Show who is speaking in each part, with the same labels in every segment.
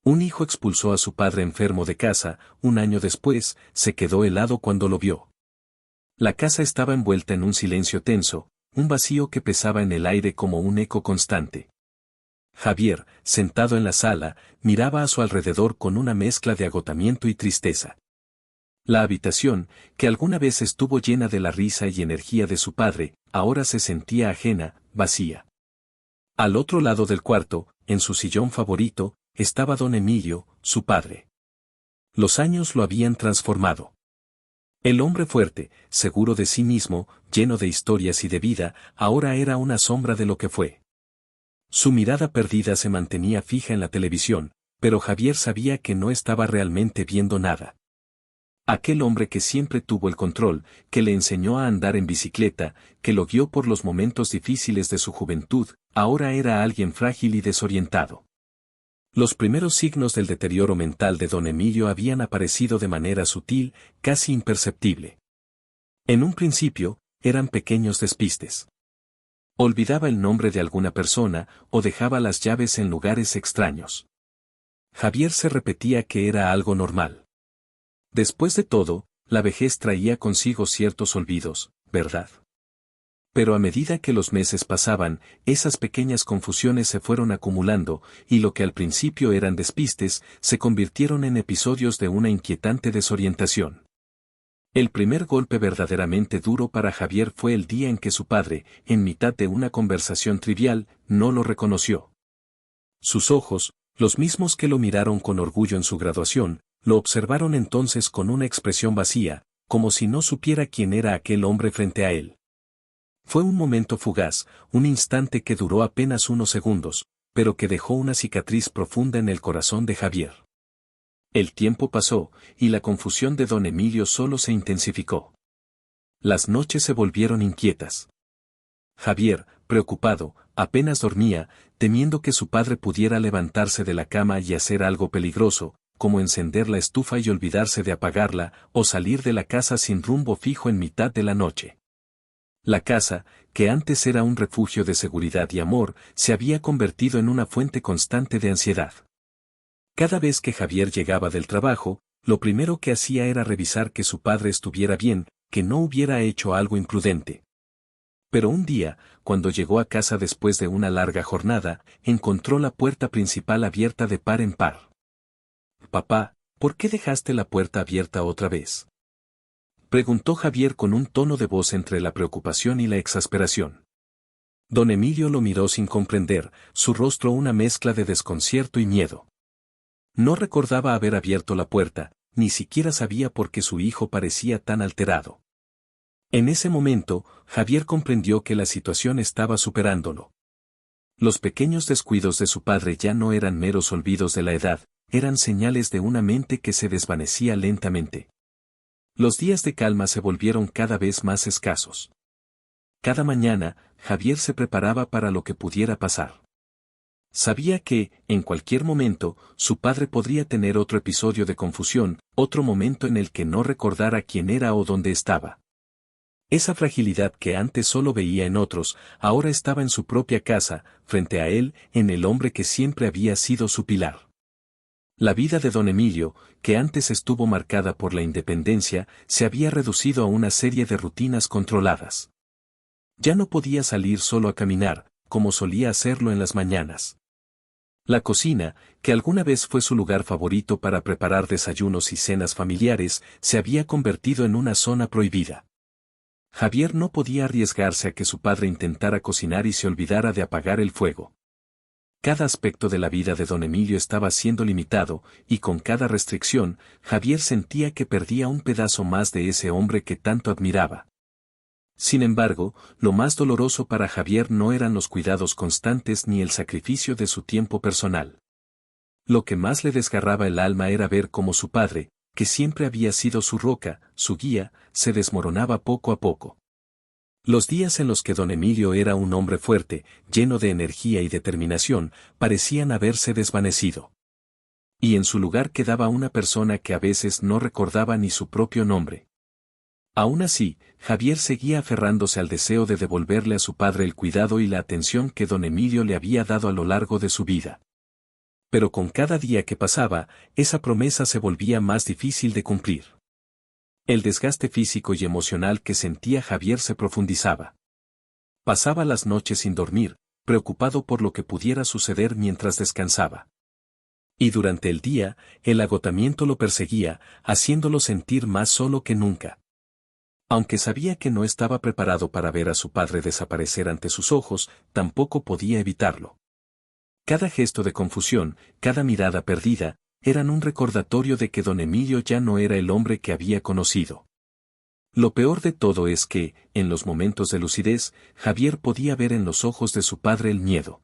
Speaker 1: Un hijo expulsó a su padre enfermo de casa, un año después, se quedó helado cuando lo vio. La casa estaba envuelta en un silencio tenso, un vacío que pesaba en el aire como un eco constante. Javier, sentado en la sala, miraba a su alrededor con una mezcla de agotamiento y tristeza. La habitación, que alguna vez estuvo llena de la risa y energía de su padre, ahora se sentía ajena, vacía. Al otro lado del cuarto, en su sillón favorito, estaba don Emilio, su padre. Los años lo habían transformado. El hombre fuerte, seguro de sí mismo, lleno de historias y de vida, ahora era una sombra de lo que fue. Su mirada perdida se mantenía fija en la televisión, pero Javier sabía que no estaba realmente viendo nada. Aquel hombre que siempre tuvo el control, que le enseñó a andar en bicicleta, que lo guió por los momentos difíciles de su juventud, ahora era alguien frágil y desorientado. Los primeros signos del deterioro mental de don Emilio habían aparecido de manera sutil, casi imperceptible. En un principio, eran pequeños despistes. Olvidaba el nombre de alguna persona, o dejaba las llaves en lugares extraños. Javier se repetía que era algo normal. Después de todo, la vejez traía consigo ciertos olvidos, ¿verdad? Pero a medida que los meses pasaban, esas pequeñas confusiones se fueron acumulando, y lo que al principio eran despistes, se convirtieron en episodios de una inquietante desorientación. El primer golpe verdaderamente duro para Javier fue el día en que su padre, en mitad de una conversación trivial, no lo reconoció. Sus ojos, los mismos que lo miraron con orgullo en su graduación, lo observaron entonces con una expresión vacía, como si no supiera quién era aquel hombre frente a él. Fue un momento fugaz, un instante que duró apenas unos segundos, pero que dejó una cicatriz profunda en el corazón de Javier. El tiempo pasó, y la confusión de don Emilio solo se intensificó. Las noches se volvieron inquietas. Javier, preocupado, apenas dormía, temiendo que su padre pudiera levantarse de la cama y hacer algo peligroso, como encender la estufa y olvidarse de apagarla, o salir de la casa sin rumbo fijo en mitad de la noche. La casa, que antes era un refugio de seguridad y amor, se había convertido en una fuente constante de ansiedad. Cada vez que Javier llegaba del trabajo, lo primero que hacía era revisar que su padre estuviera bien, que no hubiera hecho algo imprudente. Pero un día, cuando llegó a casa después de una larga jornada, encontró la puerta principal abierta de par en par. «Papá, ¿por qué dejaste la puerta abierta otra vez?», preguntó Javier con un tono de voz entre la preocupación y la exasperación. Don Emilio lo miró sin comprender, su rostro una mezcla de desconcierto y miedo. No recordaba haber abierto la puerta, ni siquiera sabía por qué su hijo parecía tan alterado. En ese momento, Javier comprendió que la situación estaba superándolo. Los pequeños descuidos de su padre ya no eran meros olvidos de la edad, eran señales de una mente que se desvanecía lentamente. Los días de calma se volvieron cada vez más escasos. Cada mañana, Javier se preparaba para lo que pudiera pasar. Sabía que, en cualquier momento, su padre podría tener otro episodio de confusión, otro momento en el que no recordara quién era o dónde estaba. Esa fragilidad que antes solo veía en otros, ahora estaba en su propia casa, frente a él, en el hombre que siempre había sido su pilar. La vida de don Emilio, que antes estuvo marcada por la independencia, se había reducido a una serie de rutinas controladas. Ya no podía salir solo a caminar, como solía hacerlo en las mañanas. La cocina, que alguna vez fue su lugar favorito para preparar desayunos y cenas familiares, se había convertido en una zona prohibida. Javier no podía arriesgarse a que su padre intentara cocinar y se olvidara de apagar el fuego. Cada aspecto de la vida de don Emilio estaba siendo limitado, y con cada restricción, Javier sentía que perdía un pedazo más de ese hombre que tanto admiraba. Sin embargo, lo más doloroso para Javier no eran los cuidados constantes ni el sacrificio de su tiempo personal. Lo que más le desgarraba el alma era ver cómo su padre, que siempre había sido su roca, su guía, se desmoronaba poco a poco. Los días en los que don Emilio era un hombre fuerte, lleno de energía y determinación, parecían haberse desvanecido. Y en su lugar quedaba una persona que a veces no recordaba ni su propio nombre. Aún así, Javier seguía aferrándose al deseo de devolverle a su padre el cuidado y la atención que don Emilio le había dado a lo largo de su vida. Pero con cada día que pasaba, esa promesa se volvía más difícil de cumplir. El desgaste físico y emocional que sentía Javier se profundizaba. Pasaba las noches sin dormir, preocupado por lo que pudiera suceder mientras descansaba. Y durante el día, el agotamiento lo perseguía, haciéndolo sentir más solo que nunca. Aunque sabía que no estaba preparado para ver a su padre desaparecer ante sus ojos, tampoco podía evitarlo. Cada gesto de confusión, cada mirada perdida, eran un recordatorio de que don Emilio ya no era el hombre que había conocido. Lo peor de todo es que, en los momentos de lucidez, Javier podía ver en los ojos de su padre el miedo.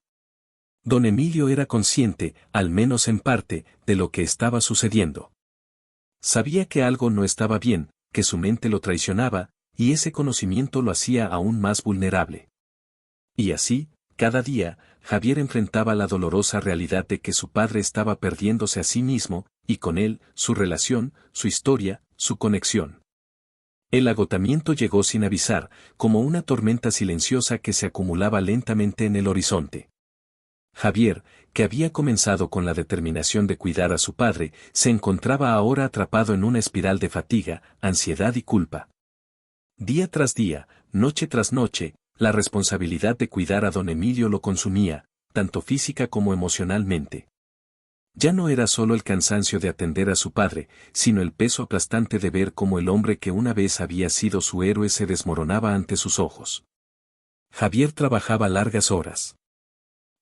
Speaker 1: Don Emilio era consciente, al menos en parte, de lo que estaba sucediendo. Sabía que algo no estaba bien, que su mente lo traicionaba, y ese conocimiento lo hacía aún más vulnerable. Y así, cada día, Javier enfrentaba la dolorosa realidad de que su padre estaba perdiéndose a sí mismo, y con él, su relación, su historia, su conexión. El agotamiento llegó sin avisar, como una tormenta silenciosa que se acumulaba lentamente en el horizonte. Javier, que había comenzado con la determinación de cuidar a su padre, se encontraba ahora atrapado en una espiral de fatiga, ansiedad y culpa. Día tras día, noche tras noche, la responsabilidad de cuidar a don Emilio lo consumía, tanto física como emocionalmente. Ya no era solo el cansancio de atender a su padre, sino el peso aplastante de ver cómo el hombre que una vez había sido su héroe se desmoronaba ante sus ojos. Javier trabajaba largas horas.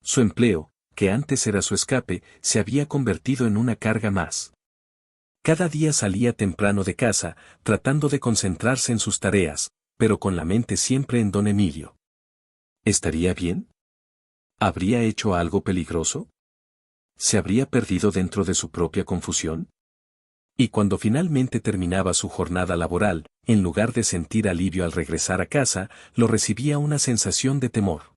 Speaker 1: Su empleo, que antes era su escape, se había convertido en una carga más. Cada día salía temprano de casa, tratando de concentrarse en sus tareas, pero con la mente siempre en don Emilio. ¿Estaría bien? ¿Habría hecho algo peligroso? ¿Se habría perdido dentro de su propia confusión? Y cuando finalmente terminaba su jornada laboral, en lugar de sentir alivio al regresar a casa, lo recibía una sensación de temor.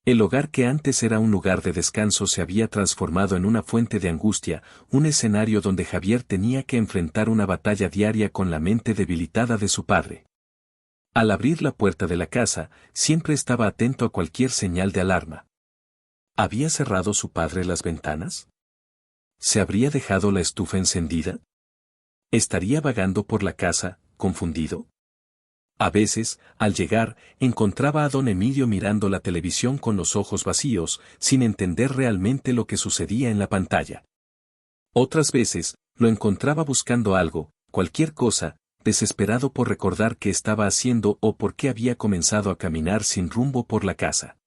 Speaker 1: El hogar que antes era un lugar de descanso se había transformado en una fuente de angustia, un escenario donde Javier tenía que enfrentar una batalla diaria con la mente debilitada de su padre. Al abrir la puerta de la casa, siempre estaba atento a cualquier señal de alarma. ¿Había cerrado su padre las ventanas? ¿Se habría dejado la estufa encendida? ¿Estaría vagando por la casa, confundido? A veces, al llegar, encontraba a don Emilio mirando la televisión con los ojos vacíos, sin entender realmente lo que sucedía en la pantalla. Otras veces, lo encontraba buscando algo, cualquier cosa, desesperado por recordar qué estaba haciendo o por qué había comenzado a caminar sin rumbo por la casa.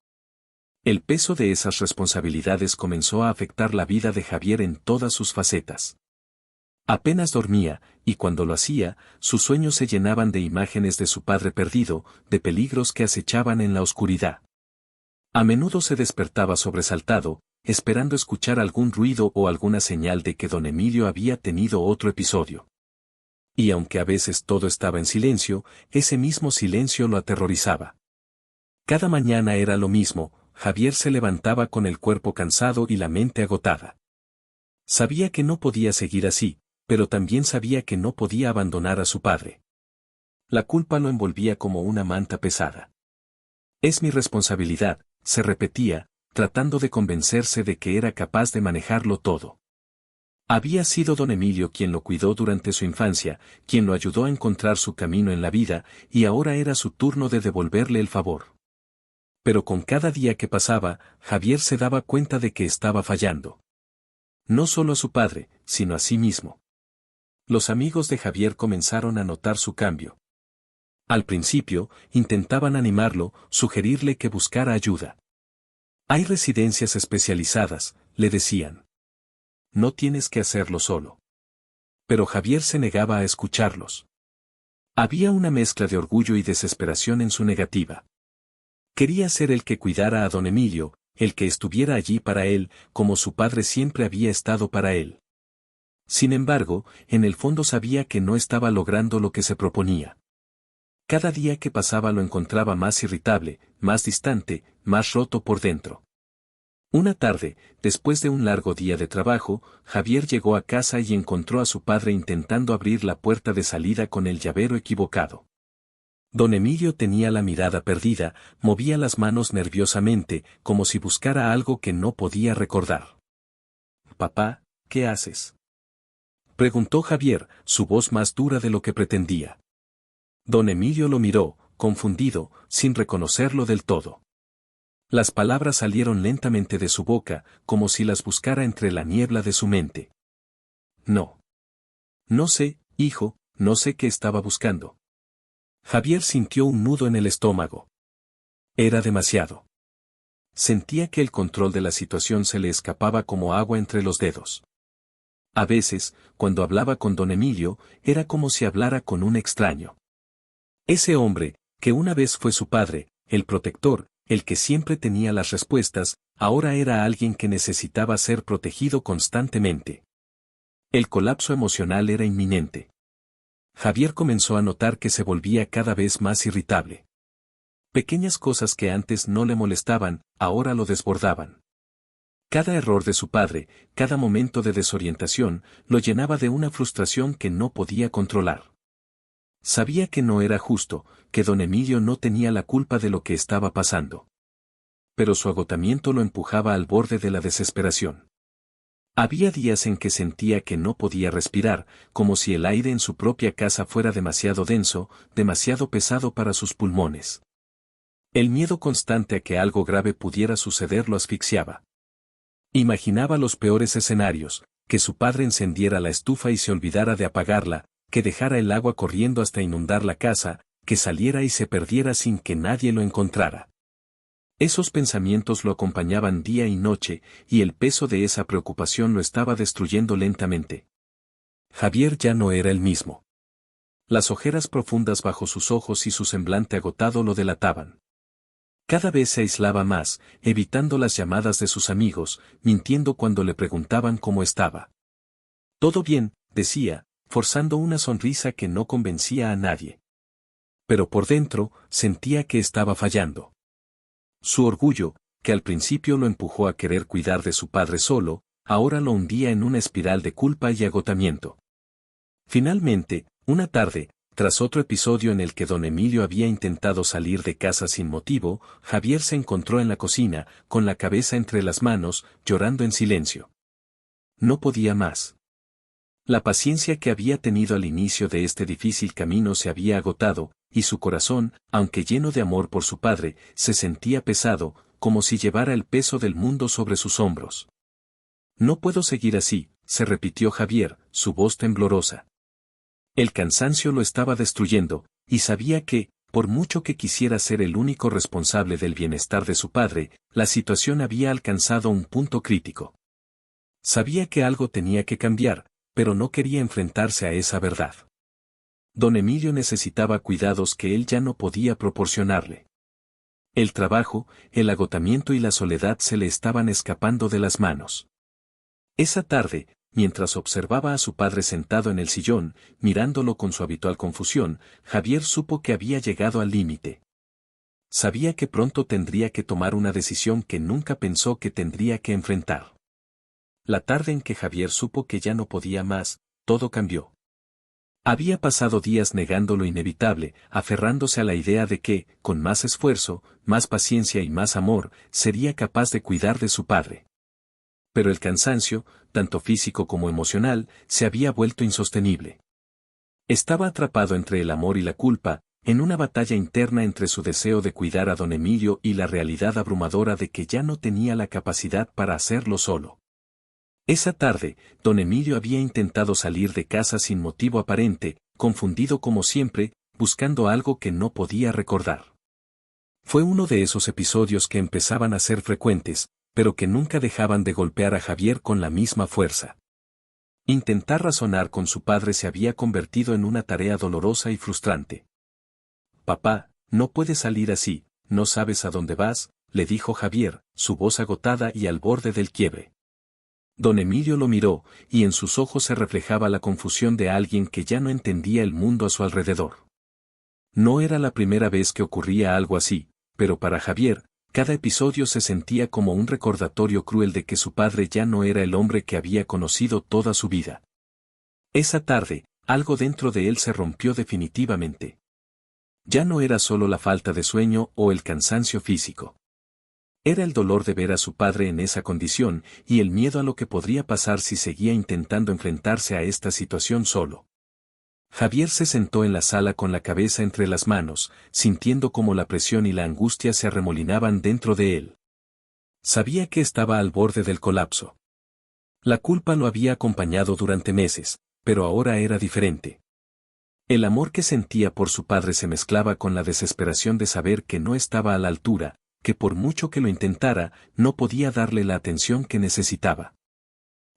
Speaker 1: El peso de esas responsabilidades comenzó a afectar la vida de Javier en todas sus facetas. Apenas dormía, y cuando lo hacía, sus sueños se llenaban de imágenes de su padre perdido, de peligros que acechaban en la oscuridad. A menudo se despertaba sobresaltado, esperando escuchar algún ruido o alguna señal de que don Emilio había tenido otro episodio. Y aunque a veces todo estaba en silencio, ese mismo silencio lo aterrorizaba. Cada mañana era lo mismo, Javier se levantaba con el cuerpo cansado y la mente agotada. Sabía que no podía seguir así, pero también sabía que no podía abandonar a su padre. La culpa lo envolvía como una manta pesada. Es mi responsabilidad, se repetía, tratando de convencerse de que era capaz de manejarlo todo. Había sido don Emilio quien lo cuidó durante su infancia, quien lo ayudó a encontrar su camino en la vida, y ahora era su turno de devolverle el favor. Pero con cada día que pasaba, Javier se daba cuenta de que estaba fallando. No solo a su padre, sino a sí mismo. Los amigos de Javier comenzaron a notar su cambio. Al principio, intentaban animarlo, sugerirle que buscara ayuda. Hay residencias especializadas, le decían. No tienes que hacerlo solo. Pero Javier se negaba a escucharlos. Había una mezcla de orgullo y desesperación en su negativa. Quería ser el que cuidara a don Emilio, el que estuviera allí para él, como su padre siempre había estado para él. Sin embargo, en el fondo sabía que no estaba logrando lo que se proponía. Cada día que pasaba lo encontraba más irritable, más distante, más roto por dentro. Una tarde, después de un largo día de trabajo, Javier llegó a casa y encontró a su padre intentando abrir la puerta de salida con el llavero equivocado. Don Emilio tenía la mirada perdida, movía las manos nerviosamente, como si buscara algo que no podía recordar. Papá, ¿qué haces? Preguntó Javier, su voz más dura de lo que pretendía. Don Emilio lo miró, confundido, sin reconocerlo del todo. Las palabras salieron lentamente de su boca, como si las buscara entre la niebla de su mente. No. No sé, hijo, no sé qué estaba buscando. Javier sintió un nudo en el estómago. Era demasiado. Sentía que el control de la situación se le escapaba como agua entre los dedos. A veces, cuando hablaba con don Emilio, era como si hablara con un extraño. Ese hombre, que una vez fue su padre, el protector, el que siempre tenía las respuestas, ahora era alguien que necesitaba ser protegido constantemente. El colapso emocional era inminente. Javier comenzó a notar que se volvía cada vez más irritable. Pequeñas cosas que antes no le molestaban, ahora lo desbordaban. Cada error de su padre, cada momento de desorientación, lo llenaba de una frustración que no podía controlar. Sabía que no era justo, que don Emilio no tenía la culpa de lo que estaba pasando. Pero su agotamiento lo empujaba al borde de la desesperación. Había días en que sentía que no podía respirar, como si el aire en su propia casa fuera demasiado denso, demasiado pesado para sus pulmones. El miedo constante a que algo grave pudiera suceder lo asfixiaba. Imaginaba los peores escenarios, que su padre encendiera la estufa y se olvidara de apagarla, que dejara el agua corriendo hasta inundar la casa, que saliera y se perdiera sin que nadie lo encontrara. Esos pensamientos lo acompañaban día y noche, y el peso de esa preocupación lo estaba destruyendo lentamente. Javier ya no era el mismo. Las ojeras profundas bajo sus ojos y su semblante agotado lo delataban. Cada vez se aislaba más, evitando las llamadas de sus amigos, mintiendo cuando le preguntaban cómo estaba. Todo bien, decía, forzando una sonrisa que no convencía a nadie. Pero por dentro, sentía que estaba fallando. Su orgullo, que al principio lo empujó a querer cuidar de su padre solo, ahora lo hundía en una espiral de culpa y agotamiento. Finalmente, una tarde, tras otro episodio en el que don Emilio había intentado salir de casa sin motivo, Javier se encontró en la cocina, con la cabeza entre las manos, llorando en silencio. No podía más. La paciencia que había tenido al inicio de este difícil camino se había agotado, y su corazón, aunque lleno de amor por su padre, se sentía pesado, como si llevara el peso del mundo sobre sus hombros. No puedo seguir así, se repitió Javier, su voz temblorosa. El cansancio lo estaba destruyendo, y sabía que, por mucho que quisiera ser el único responsable del bienestar de su padre, la situación había alcanzado un punto crítico. Sabía que algo tenía que cambiar, pero no quería enfrentarse a esa verdad. Don Emilio necesitaba cuidados que él ya no podía proporcionarle. El trabajo, el agotamiento y la soledad se le estaban escapando de las manos. Esa tarde, mientras observaba a su padre sentado en el sillón, mirándolo con su habitual confusión, Javier supo que había llegado al límite. Sabía que pronto tendría que tomar una decisión que nunca pensó que tendría que enfrentar. La tarde en que Javier supo que ya no podía más, todo cambió. Había pasado días negando lo inevitable, aferrándose a la idea de que, con más esfuerzo, más paciencia y más amor, sería capaz de cuidar de su padre. Pero el cansancio, tanto físico como emocional, se había vuelto insostenible. Estaba atrapado entre el amor y la culpa, en una batalla interna entre su deseo de cuidar a don Emilio y la realidad abrumadora de que ya no tenía la capacidad para hacerlo solo. Esa tarde, don Emilio había intentado salir de casa sin motivo aparente, confundido como siempre, buscando algo que no podía recordar. Fue uno de esos episodios que empezaban a ser frecuentes, pero que nunca dejaban de golpear a Javier con la misma fuerza. Intentar razonar con su padre se había convertido en una tarea dolorosa y frustrante. «Papá, no puedes salir así, no sabes a dónde vas», le dijo Javier, su voz agotada y al borde del quiebre. Don Emilio lo miró, y en sus ojos se reflejaba la confusión de alguien que ya no entendía el mundo a su alrededor. No era la primera vez que ocurría algo así, pero para Javier, cada episodio se sentía como un recordatorio cruel de que su padre ya no era el hombre que había conocido toda su vida. Esa tarde, algo dentro de él se rompió definitivamente. Ya no era solo la falta de sueño o el cansancio físico. Era el dolor de ver a su padre en esa condición y el miedo a lo que podría pasar si seguía intentando enfrentarse a esta situación solo. Javier se sentó en la sala con la cabeza entre las manos, sintiendo cómo la presión y la angustia se arremolinaban dentro de él. Sabía que estaba al borde del colapso. La culpa lo había acompañado durante meses, pero ahora era diferente. El amor que sentía por su padre se mezclaba con la desesperación de saber que no estaba a la altura, que por mucho que lo intentara, no podía darle la atención que necesitaba.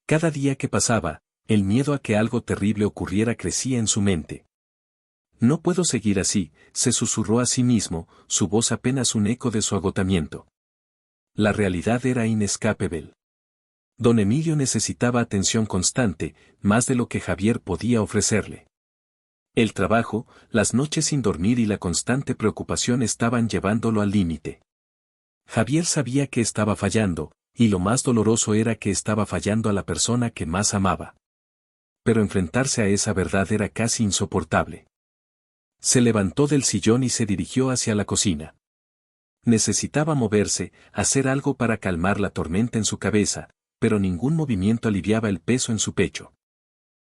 Speaker 1: Cada día que pasaba, el miedo a que algo terrible ocurriera crecía en su mente. No puedo seguir así, se susurró a sí mismo, su voz apenas un eco de su agotamiento. La realidad era inescapable. Don Emilio necesitaba atención constante, más de lo que Javier podía ofrecerle. El trabajo, las noches sin dormir y la constante preocupación estaban llevándolo al límite. Javier sabía que estaba fallando, y lo más doloroso era que estaba fallando a la persona que más amaba. Pero enfrentarse a esa verdad era casi insoportable. Se levantó del sillón y se dirigió hacia la cocina. Necesitaba moverse, hacer algo para calmar la tormenta en su cabeza, pero ningún movimiento aliviaba el peso en su pecho.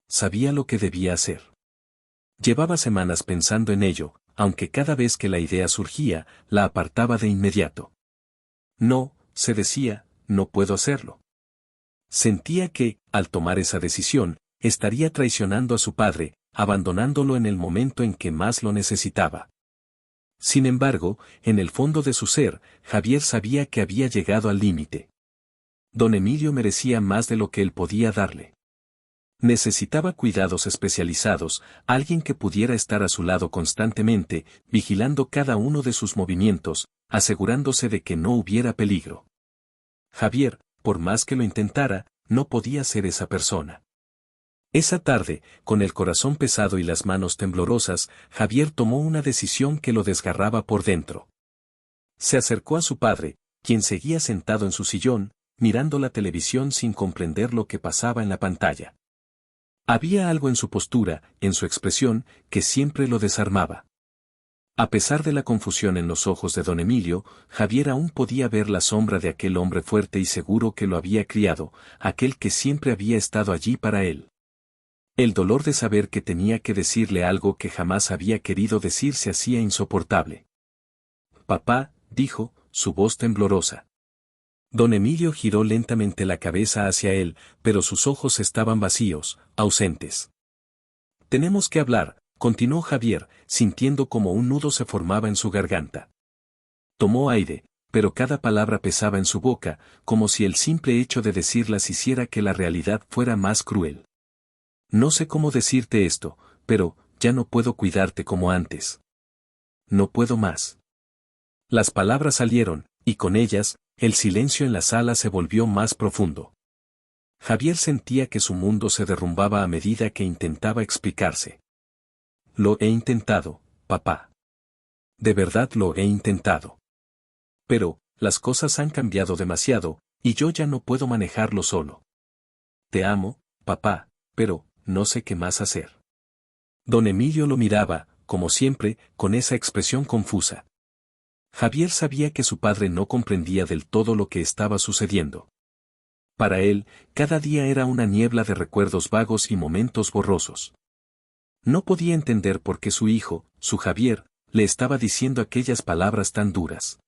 Speaker 1: Sabía lo que debía hacer. Llevaba semanas pensando en ello, aunque cada vez que la idea surgía, la apartaba de inmediato. No, se decía, no puedo hacerlo. Sentía que, al tomar esa decisión, estaría traicionando a su padre, abandonándolo en el momento en que más lo necesitaba. Sin embargo, en el fondo de su ser, Javier sabía que había llegado al límite. Don Emilio merecía más de lo que él podía darle. Necesitaba cuidados especializados, alguien que pudiera estar a su lado constantemente, vigilando cada uno de sus movimientos, asegurándose de que no hubiera peligro. Javier, por más que lo intentara, no podía ser esa persona. Esa tarde, con el corazón pesado y las manos temblorosas, Javier tomó una decisión que lo desgarraba por dentro. Se acercó a su padre, quien seguía sentado en su sillón, mirando la televisión sin comprender lo que pasaba en la pantalla. Había algo en su postura, en su expresión, que siempre lo desarmaba. A pesar de la confusión en los ojos de don Emilio, Javier aún podía ver la sombra de aquel hombre fuerte y seguro que lo había criado, aquel que siempre había estado allí para él. El dolor de saber que tenía que decirle algo que jamás había querido decir se hacía insoportable. Papá, dijo, su voz temblorosa. Don Emilio giró lentamente la cabeza hacia él, pero sus ojos estaban vacíos, ausentes. Tenemos que hablar, continuó Javier, sintiendo como un nudo se formaba en su garganta. Tomó aire, pero cada palabra pesaba en su boca, como si el simple hecho de decirlas hiciera que la realidad fuera más cruel. No sé cómo decirte esto, pero ya no puedo cuidarte como antes. No puedo más. Las palabras salieron, y con ellas, el silencio en la sala se volvió más profundo. Javier sentía que su mundo se derrumbaba a medida que intentaba explicarse. Lo he intentado, papá. De verdad lo he intentado. Pero, las cosas han cambiado demasiado, y yo ya no puedo manejarlo solo. Te amo, papá, pero, no sé qué más hacer. Don Emilio lo miraba, como siempre, con esa expresión confusa. Javier sabía que su padre no comprendía del todo lo que estaba sucediendo. Para él, cada día era una niebla de recuerdos vagos y momentos borrosos. No podía entender por qué su hijo, su Javier, le estaba diciendo aquellas palabras tan duras.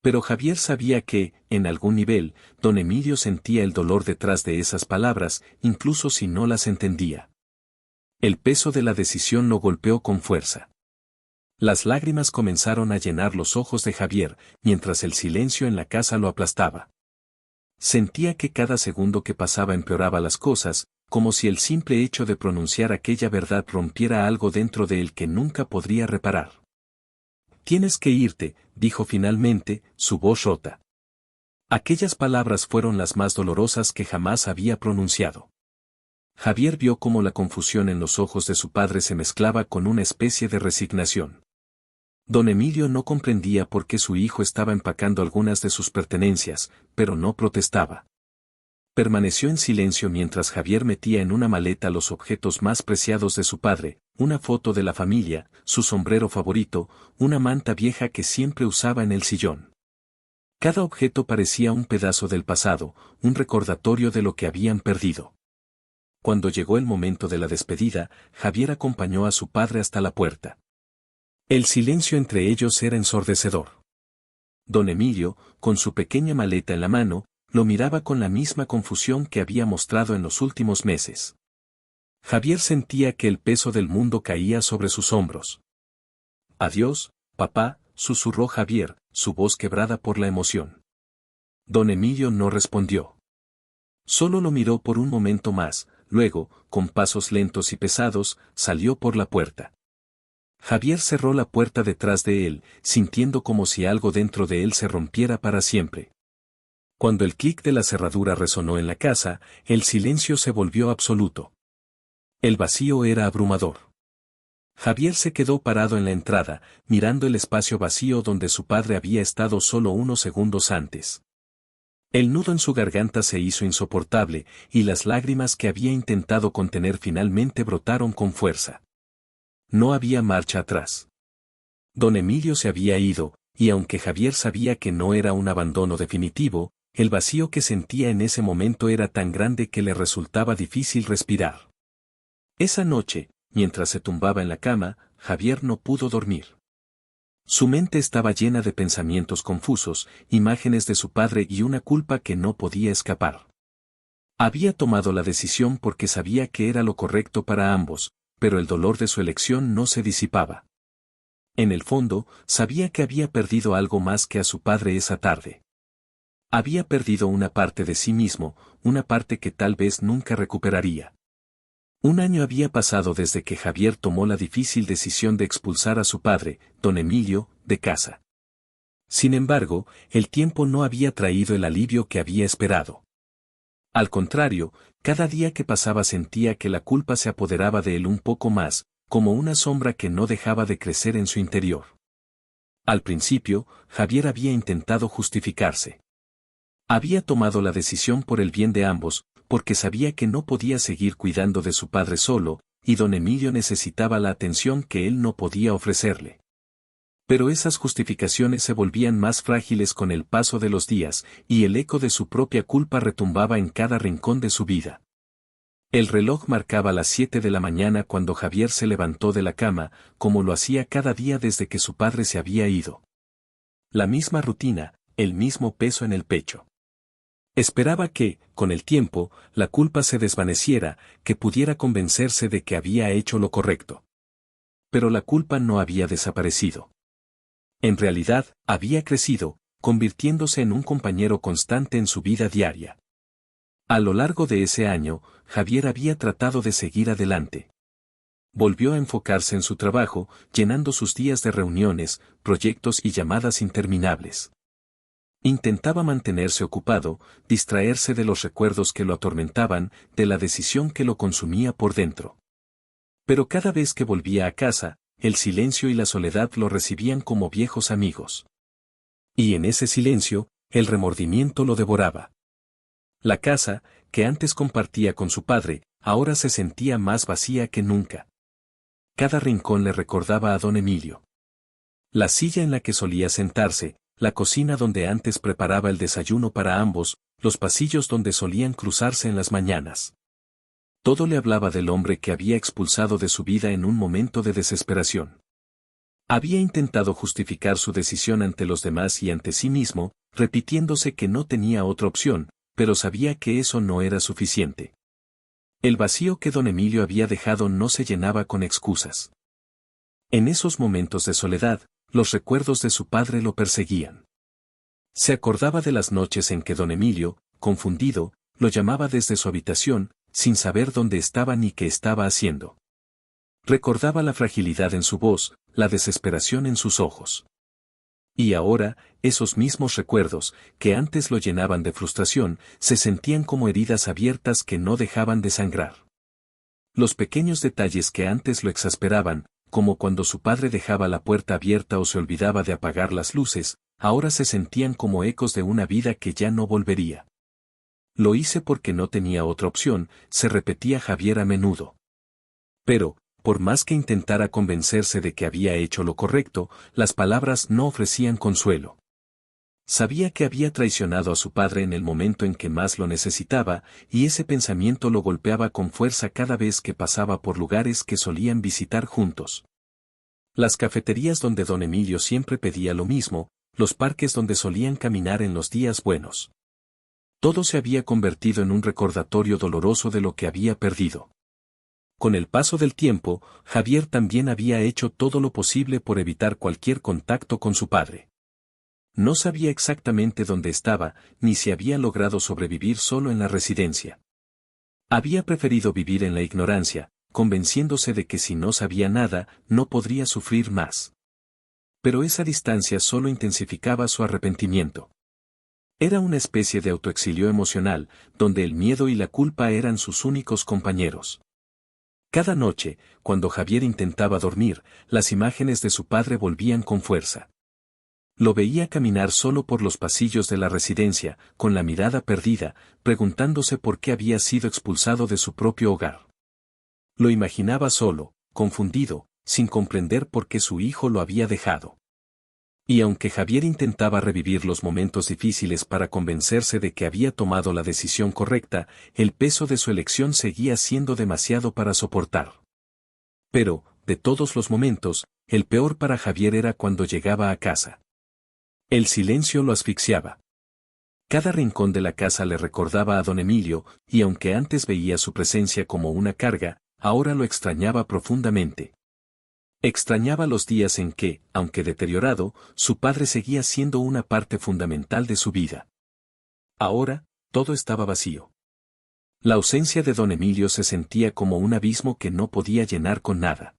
Speaker 1: Pero Javier sabía que, en algún nivel, don Emilio sentía el dolor detrás de esas palabras, incluso si no las entendía. El peso de la decisión lo golpeó con fuerza. Las lágrimas comenzaron a llenar los ojos de Javier, mientras el silencio en la casa lo aplastaba. Sentía que cada segundo que pasaba empeoraba las cosas, como si el simple hecho de pronunciar aquella verdad rompiera algo dentro de él que nunca podría reparar. Tienes que irte, dijo finalmente, su voz rota. Aquellas palabras fueron las más dolorosas que jamás había pronunciado. Javier vio cómo la confusión en los ojos de su padre se mezclaba con una especie de resignación. Don Emilio no comprendía por qué su hijo estaba empacando algunas de sus pertenencias, pero no protestaba. Permaneció en silencio mientras Javier metía en una maleta los objetos más preciados de su padre, una foto de la familia, su sombrero favorito, una manta vieja que siempre usaba en el sillón. Cada objeto parecía un pedazo del pasado, un recordatorio de lo que habían perdido. Cuando llegó el momento de la despedida, Javier acompañó a su padre hasta la puerta. El silencio entre ellos era ensordecedor. Don Emilio, con su pequeña maleta en la mano, lo miraba con la misma confusión que había mostrado en los últimos meses. Javier sentía que el peso del mundo caía sobre sus hombros. «Adiós, papá», susurró Javier, su voz quebrada por la emoción. Don Emilio no respondió. Solo lo miró por un momento más, luego, con pasos lentos y pesados, salió por la puerta. Javier cerró la puerta detrás de él, sintiendo como si algo dentro de él se rompiera para siempre. Cuando el clic de la cerradura resonó en la casa, el silencio se volvió absoluto. El vacío era abrumador. Javier se quedó parado en la entrada, mirando el espacio vacío donde su padre había estado solo unos segundos antes. El nudo en su garganta se hizo insoportable, y las lágrimas que había intentado contener finalmente brotaron con fuerza. No había marcha atrás. Don Emilio se había ido, y aunque Javier sabía que no era un abandono definitivo, el vacío que sentía en ese momento era tan grande que le resultaba difícil respirar. Esa noche, mientras se tumbaba en la cama, Javier no pudo dormir. Su mente estaba llena de pensamientos confusos, imágenes de su padre y una culpa que no podía escapar. Había tomado la decisión porque sabía que era lo correcto para ambos, pero el dolor de su elección no se disipaba. En el fondo, sabía que había perdido algo más que a su padre esa tarde. Había perdido una parte de sí mismo, una parte que tal vez nunca recuperaría. Un año había pasado desde que Javier tomó la difícil decisión de expulsar a su padre, don Emilio, de casa. Sin embargo, el tiempo no había traído el alivio que había esperado. Al contrario, cada día que pasaba sentía que la culpa se apoderaba de él un poco más, como una sombra que no dejaba de crecer en su interior. Al principio, Javier había intentado justificarse. Había tomado la decisión por el bien de ambos, porque sabía que no podía seguir cuidando de su padre solo, y don Emilio necesitaba la atención que él no podía ofrecerle. Pero esas justificaciones se volvían más frágiles con el paso de los días, y el eco de su propia culpa retumbaba en cada rincón de su vida. El reloj marcaba las 7 de la mañana cuando Javier se levantó de la cama, como lo hacía cada día desde que su padre se había ido. La misma rutina, el mismo peso en el pecho. Esperaba que, con el tiempo, la culpa se desvaneciera, que pudiera convencerse de que había hecho lo correcto. Pero la culpa no había desaparecido. En realidad, había crecido, convirtiéndose en un compañero constante en su vida diaria. A lo largo de ese año, Javier había tratado de seguir adelante. Volvió a enfocarse en su trabajo, llenando sus días de reuniones, proyectos y llamadas interminables. Intentaba mantenerse ocupado, distraerse de los recuerdos que lo atormentaban, de la decisión que lo consumía por dentro. Pero cada vez que volvía a casa, el silencio y la soledad lo recibían como viejos amigos. Y en ese silencio, el remordimiento lo devoraba. La casa, que antes compartía con su padre, ahora se sentía más vacía que nunca. Cada rincón le recordaba a don Emilio. La silla en la que solía sentarse, la cocina donde antes preparaba el desayuno para ambos, los pasillos donde solían cruzarse en las mañanas. Todo le hablaba del hombre que había expulsado de su vida en un momento de desesperación. Había intentado justificar su decisión ante los demás y ante sí mismo, repitiéndose que no tenía otra opción, pero sabía que eso no era suficiente. El vacío que don Emilio había dejado no se llenaba con excusas. En esos momentos de soledad, los recuerdos de su padre lo perseguían. Se acordaba de las noches en que don Emilio, confundido, lo llamaba desde su habitación, sin saber dónde estaba ni qué estaba haciendo. Recordaba la fragilidad en su voz, la desesperación en sus ojos. Y ahora, esos mismos recuerdos, que antes lo llenaban de frustración, se sentían como heridas abiertas que no dejaban de sangrar. Los pequeños detalles que antes lo exasperaban, como cuando su padre dejaba la puerta abierta o se olvidaba de apagar las luces, ahora se sentían como ecos de una vida que ya no volvería. Lo hice porque no tenía otra opción, se repetía Javier a menudo. Pero, por más que intentara convencerse de que había hecho lo correcto, las palabras no ofrecían consuelo. Sabía que había traicionado a su padre en el momento en que más lo necesitaba, y ese pensamiento lo golpeaba con fuerza cada vez que pasaba por lugares que solían visitar juntos. Las cafeterías donde don Emilio siempre pedía lo mismo, los parques donde solían caminar en los días buenos. Todo se había convertido en un recordatorio doloroso de lo que había perdido. Con el paso del tiempo, Javier también había hecho todo lo posible por evitar cualquier contacto con su padre. No sabía exactamente dónde estaba, ni si había logrado sobrevivir solo en la residencia. Había preferido vivir en la ignorancia, convenciéndose de que si no sabía nada, no podría sufrir más. Pero esa distancia solo intensificaba su arrepentimiento. Era una especie de autoexilio emocional, donde el miedo y la culpa eran sus únicos compañeros. Cada noche, cuando Javier intentaba dormir, las imágenes de su padre volvían con fuerza. Lo veía caminar solo por los pasillos de la residencia, con la mirada perdida, preguntándose por qué había sido expulsado de su propio hogar. Lo imaginaba solo, confundido, sin comprender por qué su hijo lo había dejado. Y aunque Javier intentaba revivir los momentos difíciles para convencerse de que había tomado la decisión correcta, el peso de su elección seguía siendo demasiado para soportar. Pero, de todos los momentos, el peor para Javier era cuando llegaba a casa. El silencio lo asfixiaba. Cada rincón de la casa le recordaba a don Emilio, y aunque antes veía su presencia como una carga, ahora lo extrañaba profundamente. Extrañaba los días en que, aunque deteriorado, su padre seguía siendo una parte fundamental de su vida. Ahora, todo estaba vacío. La ausencia de don Emilio se sentía como un abismo que no podía llenar con nada.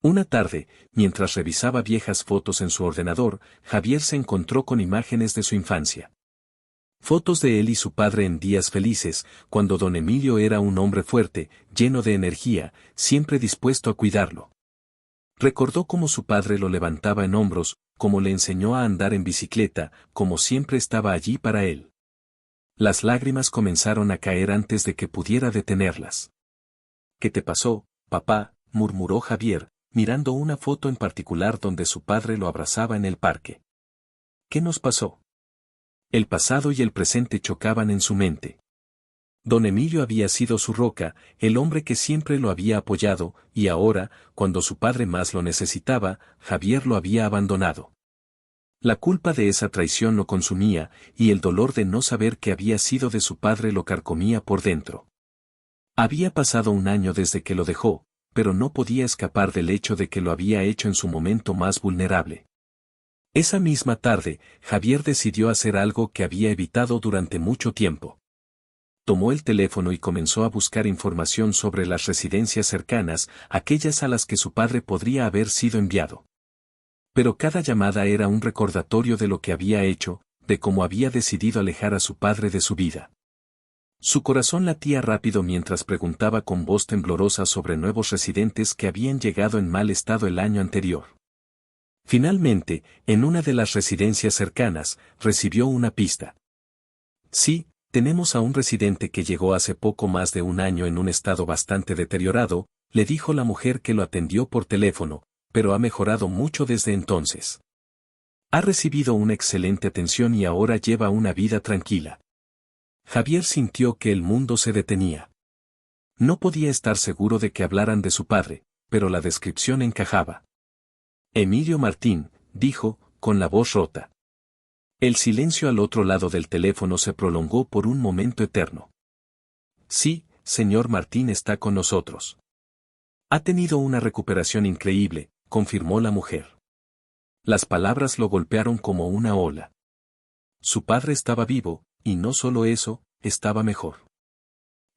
Speaker 1: Una tarde, mientras revisaba viejas fotos en su ordenador, Javier se encontró con imágenes de su infancia. Fotos de él y su padre en días felices, cuando don Emilio era un hombre fuerte, lleno de energía, siempre dispuesto a cuidarlo. Recordó cómo su padre lo levantaba en hombros, cómo le enseñó a andar en bicicleta, cómo siempre estaba allí para él. Las lágrimas comenzaron a caer antes de que pudiera detenerlas. ¿Qué te pasó, papá?, murmuró Javier, mirando una foto en particular donde su padre lo abrazaba en el parque. ¿Qué nos pasó? El pasado y el presente chocaban en su mente. Don Emilio había sido su roca, el hombre que siempre lo había apoyado, y ahora, cuando su padre más lo necesitaba, Javier lo había abandonado. La culpa de esa traición lo consumía, y el dolor de no saber qué había sido de su padre lo carcomía por dentro. Había pasado un año desde que lo dejó, pero no podía escapar del hecho de que lo había hecho en su momento más vulnerable. Esa misma tarde, Javier decidió hacer algo que había evitado durante mucho tiempo. Tomó el teléfono y comenzó a buscar información sobre las residencias cercanas, aquellas a las que su padre podría haber sido enviado. Pero cada llamada era un recordatorio de lo que había hecho, de cómo había decidido alejar a su padre de su vida. Su corazón latía rápido mientras preguntaba con voz temblorosa sobre nuevos residentes que habían llegado en mal estado el año anterior. Finalmente, en una de las residencias cercanas, recibió una pista. Sí, tenemos a un residente que llegó hace poco más de un año en un estado bastante deteriorado, le dijo la mujer que lo atendió por teléfono, pero ha mejorado mucho desde entonces. Ha recibido una excelente atención y ahora lleva una vida tranquila. Javier sintió que el mundo se detenía. No podía estar seguro de que hablaran de su padre, pero la descripción encajaba. Emilio Martín, dijo, con la voz rota. El silencio al otro lado del teléfono se prolongó por un momento eterno. Sí, señor Martín está con nosotros. Ha tenido una recuperación increíble, confirmó la mujer. Las palabras lo golpearon como una ola. Su padre estaba vivo, y no solo eso, estaba mejor.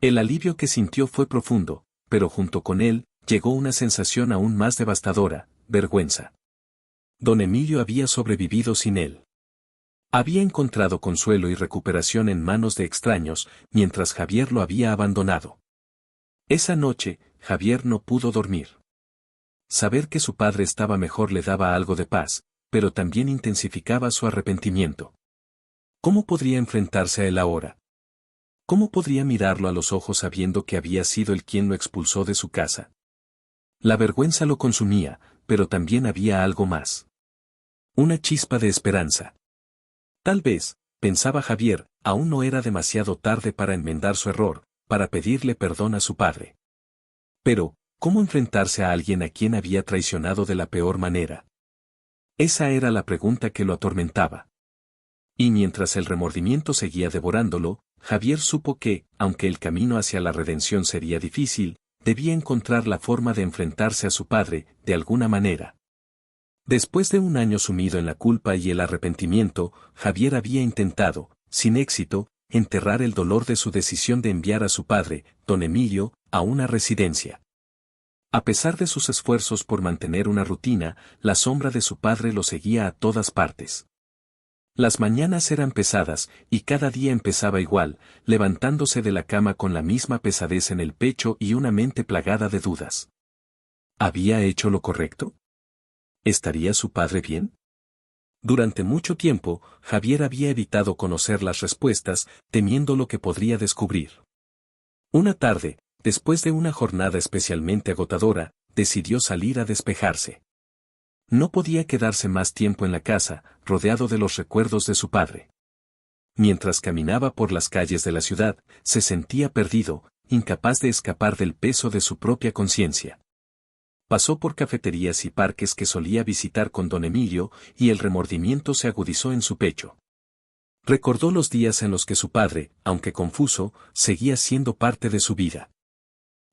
Speaker 1: El alivio que sintió fue profundo, pero junto con él, llegó una sensación aún más devastadora, vergüenza. Don Emilio había sobrevivido sin él. Había encontrado consuelo y recuperación en manos de extraños, mientras Javier lo había abandonado. Esa noche, Javier no pudo dormir. Saber que su padre estaba mejor le daba algo de paz, pero también intensificaba su arrepentimiento. ¿Cómo podría enfrentarse a él ahora? ¿Cómo podría mirarlo a los ojos sabiendo que había sido él quien lo expulsó de su casa? La vergüenza lo consumía, pero también había algo más. Una chispa de esperanza. Tal vez, pensaba Javier, aún no era demasiado tarde para enmendar su error, para pedirle perdón a su padre. Pero, ¿cómo enfrentarse a alguien a quien había traicionado de la peor manera? Esa era la pregunta que lo atormentaba. Y mientras el remordimiento seguía devorándolo, Javier supo que, aunque el camino hacia la redención sería difícil, debía encontrar la forma de enfrentarse a su padre, de alguna manera. Después de un año sumido en la culpa y el arrepentimiento, Javier había intentado, sin éxito, enterrar el dolor de su decisión de enviar a su padre, don Emilio, a una residencia. A pesar de sus esfuerzos por mantener una rutina, la sombra de su padre lo seguía a todas partes. Las mañanas eran pesadas, y cada día empezaba igual, levantándose de la cama con la misma pesadez en el pecho y una mente plagada de dudas. ¿Había hecho lo correcto? ¿Estaría su padre bien? Durante mucho tiempo, Javier había evitado conocer las respuestas, temiendo lo que podría descubrir. Una tarde, después de una jornada especialmente agotadora, decidió salir a despejarse. No podía quedarse más tiempo en la casa, rodeado de los recuerdos de su padre. Mientras caminaba por las calles de la ciudad, se sentía perdido, incapaz de escapar del peso de su propia conciencia. Pasó por cafeterías y parques que solía visitar con don Emilio, y el remordimiento se agudizó en su pecho. Recordó los días en los que su padre, aunque confuso, seguía siendo parte de su vida.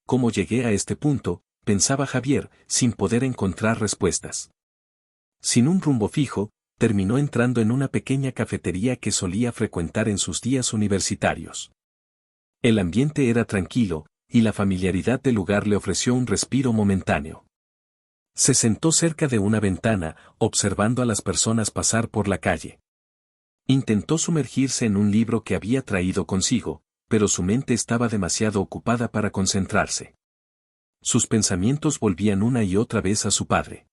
Speaker 1: ¿Cómo llegué a este punto?, pensaba Javier, sin poder encontrar respuestas. Sin un rumbo fijo, terminó entrando en una pequeña cafetería que solía frecuentar en sus días universitarios. El ambiente era tranquilo, y la familiaridad del lugar le ofreció un respiro momentáneo. Se sentó cerca de una ventana, observando a las personas pasar por la calle. Intentó sumergirse en un libro que había traído consigo, pero su mente estaba demasiado ocupada para concentrarse. Sus pensamientos volvían una y otra vez a su padre.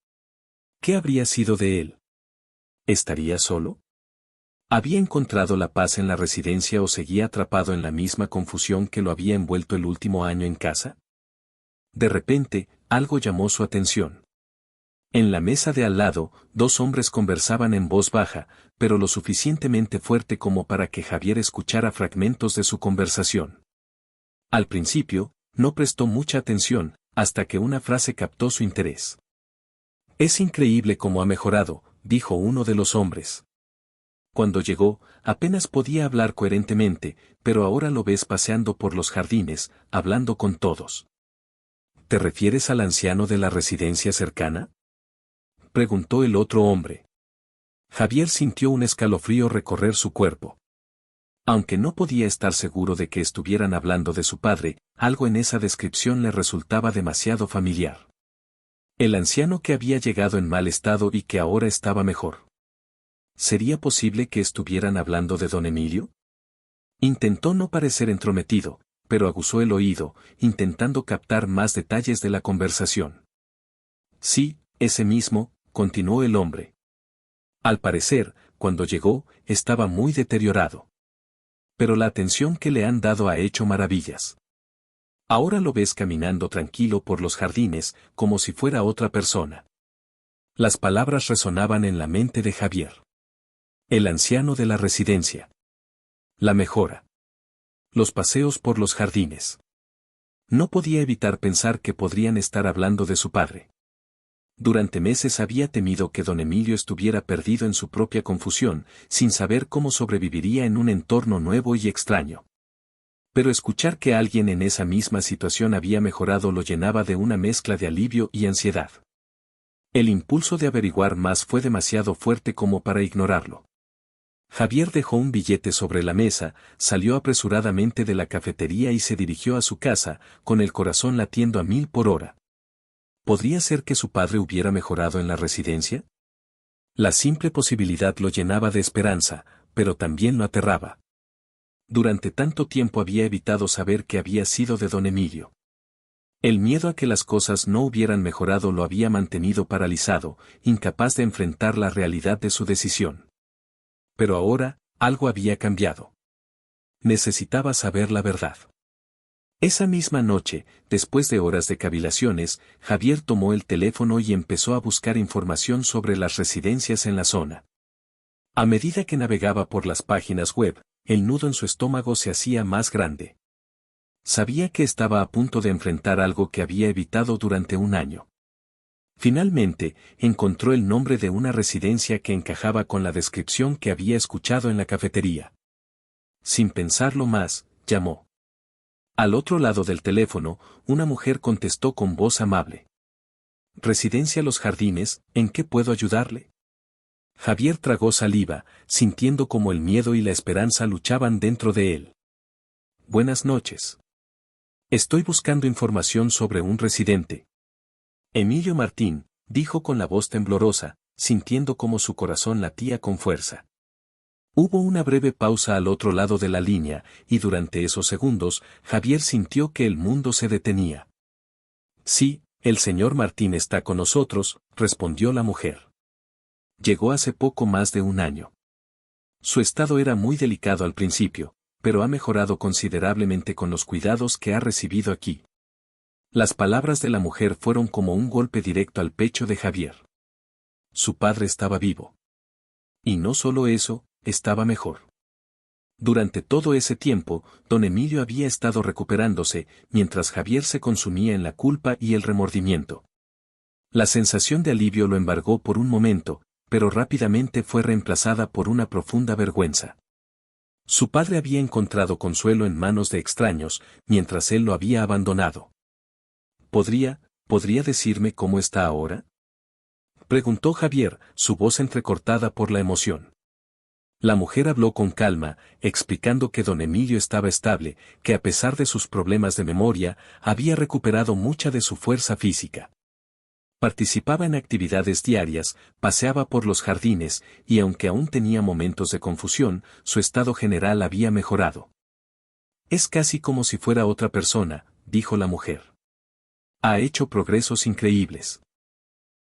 Speaker 1: ¿Qué habría sido de él? ¿Estaría solo? ¿Había encontrado la paz en la residencia o seguía atrapado en la misma confusión que lo había envuelto el último año en casa? De repente, algo llamó su atención. En la mesa de al lado, dos hombres conversaban en voz baja, pero lo suficientemente fuerte como para que Javier escuchara fragmentos de su conversación. Al principio, no prestó mucha atención, hasta que una frase captó su interés. «Es increíble cómo ha mejorado», dijo uno de los hombres. Cuando llegó, apenas podía hablar coherentemente, pero ahora lo ves paseando por los jardines, hablando con todos. ¿Te refieres al anciano de la residencia cercana?, preguntó el otro hombre. Javier sintió un escalofrío recorrer su cuerpo. Aunque no podía estar seguro de que estuvieran hablando de su padre, algo en esa descripción le resultaba demasiado familiar. El anciano que había llegado en mal estado y que ahora estaba mejor. ¿Sería posible que estuvieran hablando de don Emilio? Intentó no parecer entrometido, pero aguzó el oído, intentando captar más detalles de la conversación. Sí, ese mismo, continuó el hombre. Al parecer, cuando llegó, estaba muy deteriorado. Pero la atención que le han dado ha hecho maravillas. Ahora lo ves caminando tranquilo por los jardines, como si fuera otra persona. Las palabras resonaban en la mente de Javier. El anciano de la residencia. La mejora. Los paseos por los jardines. No podía evitar pensar que podrían estar hablando de su padre. Durante meses había temido que don Emilio estuviera perdido en su propia confusión, sin saber cómo sobreviviría en un entorno nuevo y extraño. Pero escuchar que alguien en esa misma situación había mejorado lo llenaba de una mezcla de alivio y ansiedad. El impulso de averiguar más fue demasiado fuerte como para ignorarlo. Javier dejó un billete sobre la mesa, salió apresuradamente de la cafetería y se dirigió a su casa, con el corazón latiendo a 1000 por hora. ¿Podría ser que su padre hubiera mejorado en la residencia? La simple posibilidad lo llenaba de esperanza, pero también lo aterraba. Durante tanto tiempo había evitado saber qué había sido de don Emilio. El miedo a que las cosas no hubieran mejorado lo había mantenido paralizado, incapaz de enfrentar la realidad de su decisión. Pero ahora, algo había cambiado. Necesitaba saber la verdad. Esa misma noche, después de horas de cavilaciones, Javier tomó el teléfono y empezó a buscar información sobre las residencias en la zona. A medida que navegaba por las páginas web, el nudo en su estómago se hacía más grande. Sabía que estaba a punto de enfrentar algo que había evitado durante un año. Finalmente, encontró el nombre de una residencia que encajaba con la descripción que había escuchado en la cafetería. Sin pensarlo más, llamó. Al otro lado del teléfono, una mujer contestó con voz amable. Residencia Los Jardines, ¿en qué puedo ayudarle? Javier tragó saliva, sintiendo como el miedo y la esperanza luchaban dentro de él. Buenas noches. Estoy buscando información sobre un residente. Emilio Martín, dijo con la voz temblorosa, sintiendo como su corazón latía con fuerza. Hubo una breve pausa al otro lado de la línea, y durante esos segundos, Javier sintió que el mundo se detenía. Sí, el señor Martín está con nosotros, respondió la mujer. Llegó hace poco más de un año. Su estado era muy delicado al principio, pero ha mejorado considerablemente con los cuidados que ha recibido aquí. Las palabras de la mujer fueron como un golpe directo al pecho de Javier. Su padre estaba vivo. Y no solo eso, estaba mejor. Durante todo ese tiempo, don Emilio había estado recuperándose, mientras Javier se consumía en la culpa y el remordimiento. La sensación de alivio lo embargó por un momento, pero rápidamente fue reemplazada por una profunda vergüenza. Su padre había encontrado consuelo en manos de extraños, mientras él lo había abandonado. ¿Podría decirme cómo está ahora? Preguntó Javier, su voz entrecortada por la emoción. La mujer habló con calma, explicando que don Emilio estaba estable, que a pesar de sus problemas de memoria, había recuperado mucha de su fuerza física. Participaba en actividades diarias, paseaba por los jardines, y aunque aún tenía momentos de confusión, su estado general había mejorado. Es casi como si fuera otra persona, dijo la mujer. Ha hecho progresos increíbles.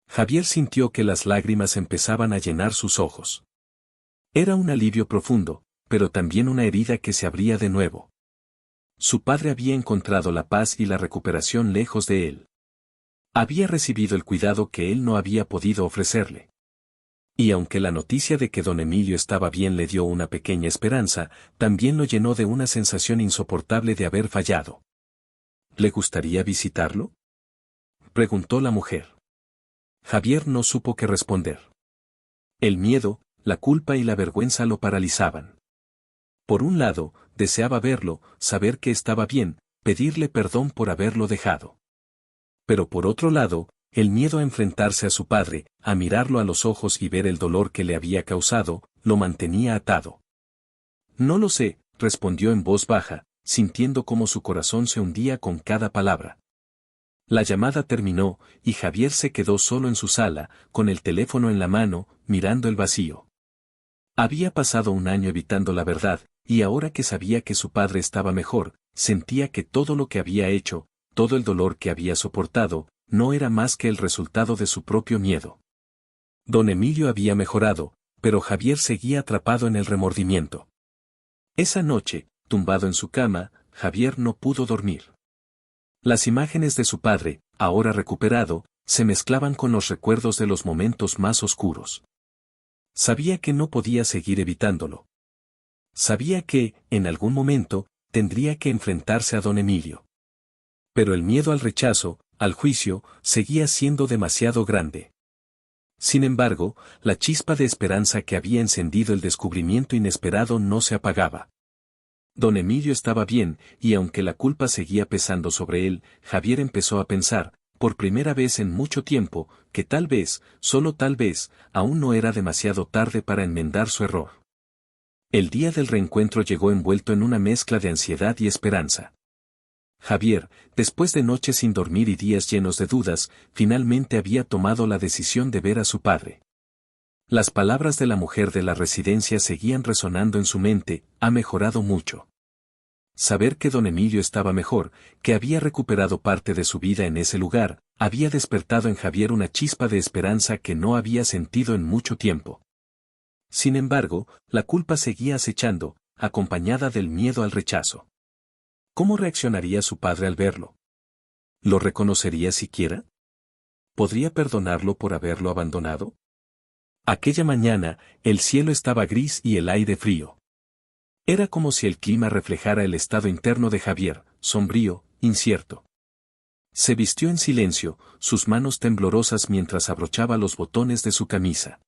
Speaker 1: Javier sintió que las lágrimas empezaban a llenar sus ojos. Era un alivio profundo, pero también una herida que se abría de nuevo. Su padre había encontrado la paz y la recuperación lejos de él. Había recibido el cuidado que él no había podido ofrecerle. Y aunque la noticia de que don Emilio estaba bien le dio una pequeña esperanza, también lo llenó de una sensación insoportable de haber fallado. ¿Le gustaría visitarlo?, preguntó la mujer. Javier no supo qué responder. El miedo, la culpa y la vergüenza lo paralizaban. Por un lado, deseaba verlo, saber que estaba bien, pedirle perdón por haberlo dejado. Pero por otro lado, el miedo a enfrentarse a su padre, a mirarlo a los ojos y ver el dolor que le había causado, lo mantenía atado. No lo sé, respondió en voz baja, sintiendo cómo su corazón se hundía con cada palabra. La llamada terminó, y Javier se quedó solo en su sala, con el teléfono en la mano, mirando el vacío. Había pasado un año evitando la verdad, y ahora que sabía que su padre estaba mejor, sentía que todo lo que había hecho, todo el dolor que había soportado, no era más que el resultado de su propio miedo. Don Emilio había mejorado, pero Javier seguía atrapado en el remordimiento. Esa noche, tumbado en su cama, Javier no pudo dormir. Las imágenes de su padre, ahora recuperado, se mezclaban con los recuerdos de los momentos más oscuros. Sabía que no podía seguir evitándolo. Sabía que, en algún momento, tendría que enfrentarse a don Emilio. Pero el miedo al rechazo, al juicio, seguía siendo demasiado grande. Sin embargo, la chispa de esperanza que había encendido el descubrimiento inesperado no se apagaba. Don Emilio estaba bien, y aunque la culpa seguía pesando sobre él, Javier empezó a pensar, por primera vez en mucho tiempo, que tal vez, solo tal vez, aún no era demasiado tarde para enmendar su error. El día del reencuentro llegó envuelto en una mezcla de ansiedad y esperanza. Javier, después de noches sin dormir y días llenos de dudas, finalmente había tomado la decisión de ver a su padre. Las palabras de la mujer de la residencia seguían resonando en su mente: ha mejorado mucho. Saber que don Emilio estaba mejor, que había recuperado parte de su vida en ese lugar, había despertado en Javier una chispa de esperanza que no había sentido en mucho tiempo. Sin embargo, la culpa seguía acechando, acompañada del miedo al rechazo. ¿Cómo reaccionaría su padre al verlo? ¿Lo reconocería siquiera? ¿Podría perdonarlo por haberlo abandonado? Aquella mañana, el cielo estaba gris y el aire frío. Era como si el clima reflejara el estado interno de Javier, sombrío, incierto. Se vistió en silencio, sus manos temblorosas mientras abrochaba los botones de su camisa.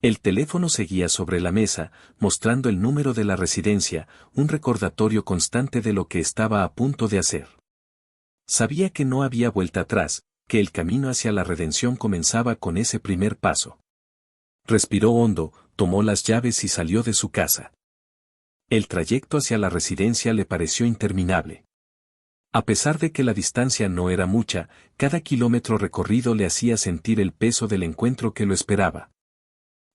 Speaker 1: El teléfono seguía sobre la mesa, mostrando el número de la residencia, un recordatorio constante de lo que estaba a punto de hacer. Sabía que no había vuelta atrás, que el camino hacia la redención comenzaba con ese primer paso. Respiró hondo, tomó las llaves y salió de su casa. El trayecto hacia la residencia le pareció interminable. A pesar de que la distancia no era mucha, cada kilómetro recorrido le hacía sentir el peso del encuentro que lo esperaba.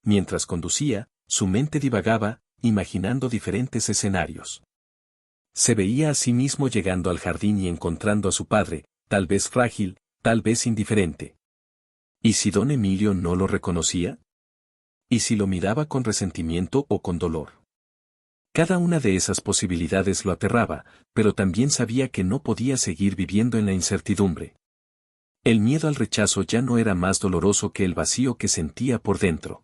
Speaker 1: Mientras conducía, su mente divagaba, imaginando diferentes escenarios. Se veía a sí mismo llegando al jardín y encontrando a su padre, tal vez frágil, tal vez indiferente. ¿Y si don Emilio no lo reconocía? ¿Y si lo miraba con resentimiento o con dolor? Cada una de esas posibilidades lo aterraba, pero también sabía que no podía seguir viviendo en la incertidumbre. El miedo al rechazo ya no era más doloroso que el vacío que sentía por dentro.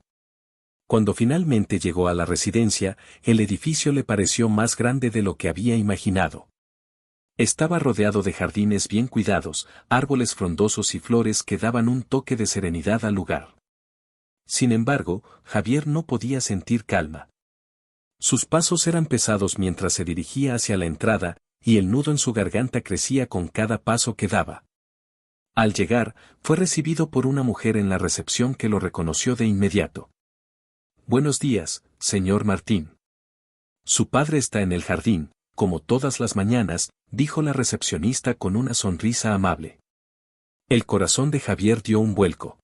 Speaker 1: Cuando finalmente llegó a la residencia, el edificio le pareció más grande de lo que había imaginado. Estaba rodeado de jardines bien cuidados, árboles frondosos y flores que daban un toque de serenidad al lugar. Sin embargo, Javier no podía sentir calma. Sus pasos eran pesados mientras se dirigía hacia la entrada, y el nudo en su garganta crecía con cada paso que daba. Al llegar, fue recibido por una mujer en la recepción que lo reconoció de inmediato. «Buenos días, señor Martín. Su padre está en el jardín, como todas las mañanas», dijo la recepcionista con una sonrisa amable. El corazón de Javier dio un vuelco.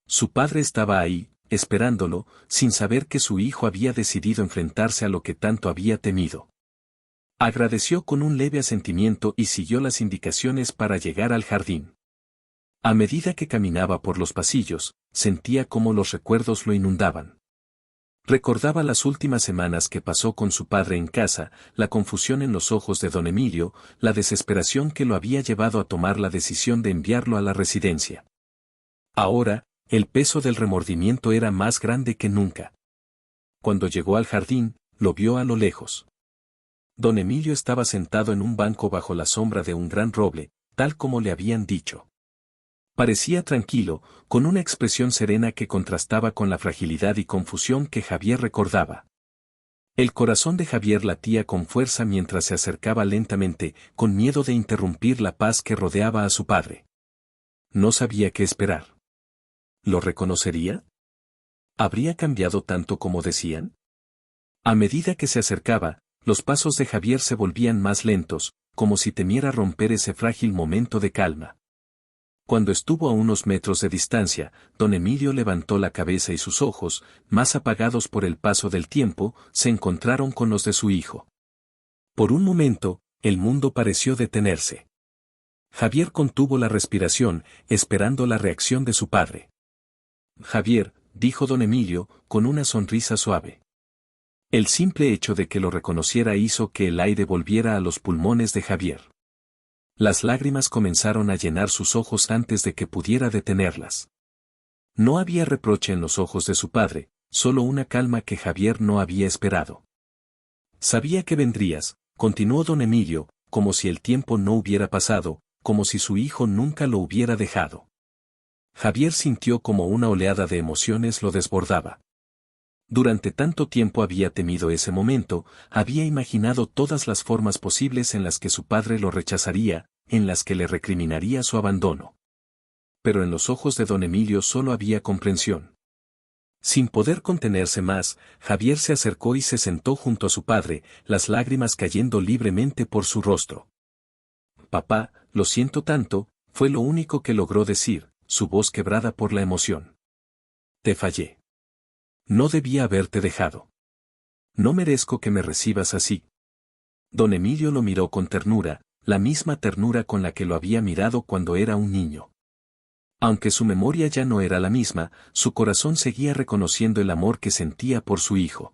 Speaker 1: Su padre estaba ahí, esperándolo, sin saber que su hijo había decidido enfrentarse a lo que tanto había temido. Agradeció con un leve asentimiento y siguió las indicaciones para llegar al jardín. A medida que caminaba por los pasillos, sentía cómo los recuerdos lo inundaban. Recordaba las últimas semanas que pasó con su padre en casa, la confusión en los ojos de don Emilio, la desesperación que lo había llevado a tomar la decisión de enviarlo a la residencia. Ahora, el peso del remordimiento era más grande que nunca. Cuando llegó al jardín, lo vio a lo lejos. Don Emilio estaba sentado en un banco bajo la sombra de un gran roble, tal como le habían dicho. Parecía tranquilo, con una expresión serena que contrastaba con la fragilidad y confusión que Javier recordaba. El corazón de Javier latía con fuerza mientras se acercaba lentamente, con miedo de interrumpir la paz que rodeaba a su padre. No sabía qué esperar. ¿Lo reconocería? ¿Habría cambiado tanto como decían? A medida que se acercaba, los pasos de Javier se volvían más lentos, como si temiera romper ese frágil momento de calma. Cuando estuvo a unos metros de distancia, don Emilio levantó la cabeza y sus ojos, más apagados por el paso del tiempo, se encontraron con los de su hijo. Por un momento, el mundo pareció detenerse. Javier contuvo la respiración, esperando la reacción de su padre. «Javier», dijo don Emilio, con una sonrisa suave. El simple hecho de que lo reconociera hizo que el aire volviera a los pulmones de Javier. Las lágrimas comenzaron a llenar sus ojos antes de que pudiera detenerlas. No había reproche en los ojos de su padre, solo una calma que Javier no había esperado. «Sabía que vendrías», continuó don Emilio, como si el tiempo no hubiera pasado, como si su hijo nunca lo hubiera dejado. Javier sintió como una oleada de emociones lo desbordaba. Durante tanto tiempo había temido ese momento, había imaginado todas las formas posibles en las que su padre lo rechazaría, en las que le recriminaría su abandono. Pero en los ojos de don Emilio solo había comprensión. Sin poder contenerse más, Javier se acercó y se sentó junto a su padre, las lágrimas cayendo libremente por su rostro. «Papá, lo siento tanto», fue lo único que logró decir, su voz quebrada por la emoción. «Te fallé. No debía haberte dejado. No merezco que me recibas así». Don Emilio lo miró con ternura, la misma ternura con la que lo había mirado cuando era un niño. Aunque su memoria ya no era la misma, su corazón seguía reconociendo el amor que sentía por su hijo.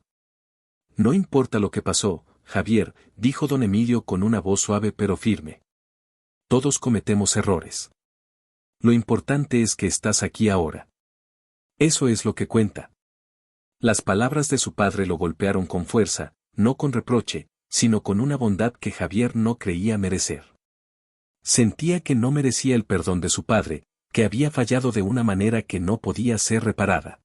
Speaker 1: «No importa lo que pasó, Javier», dijo don Emilio con una voz suave pero firme. «Todos cometemos errores. Lo importante es que estás aquí ahora. Eso es lo que cuenta. Las palabras de su padre lo golpearon con fuerza, no con reproche, sino con una bondad que Javier no creía merecer. Sentía que no merecía el perdón de su padre, que había fallado de una manera que no podía ser reparada.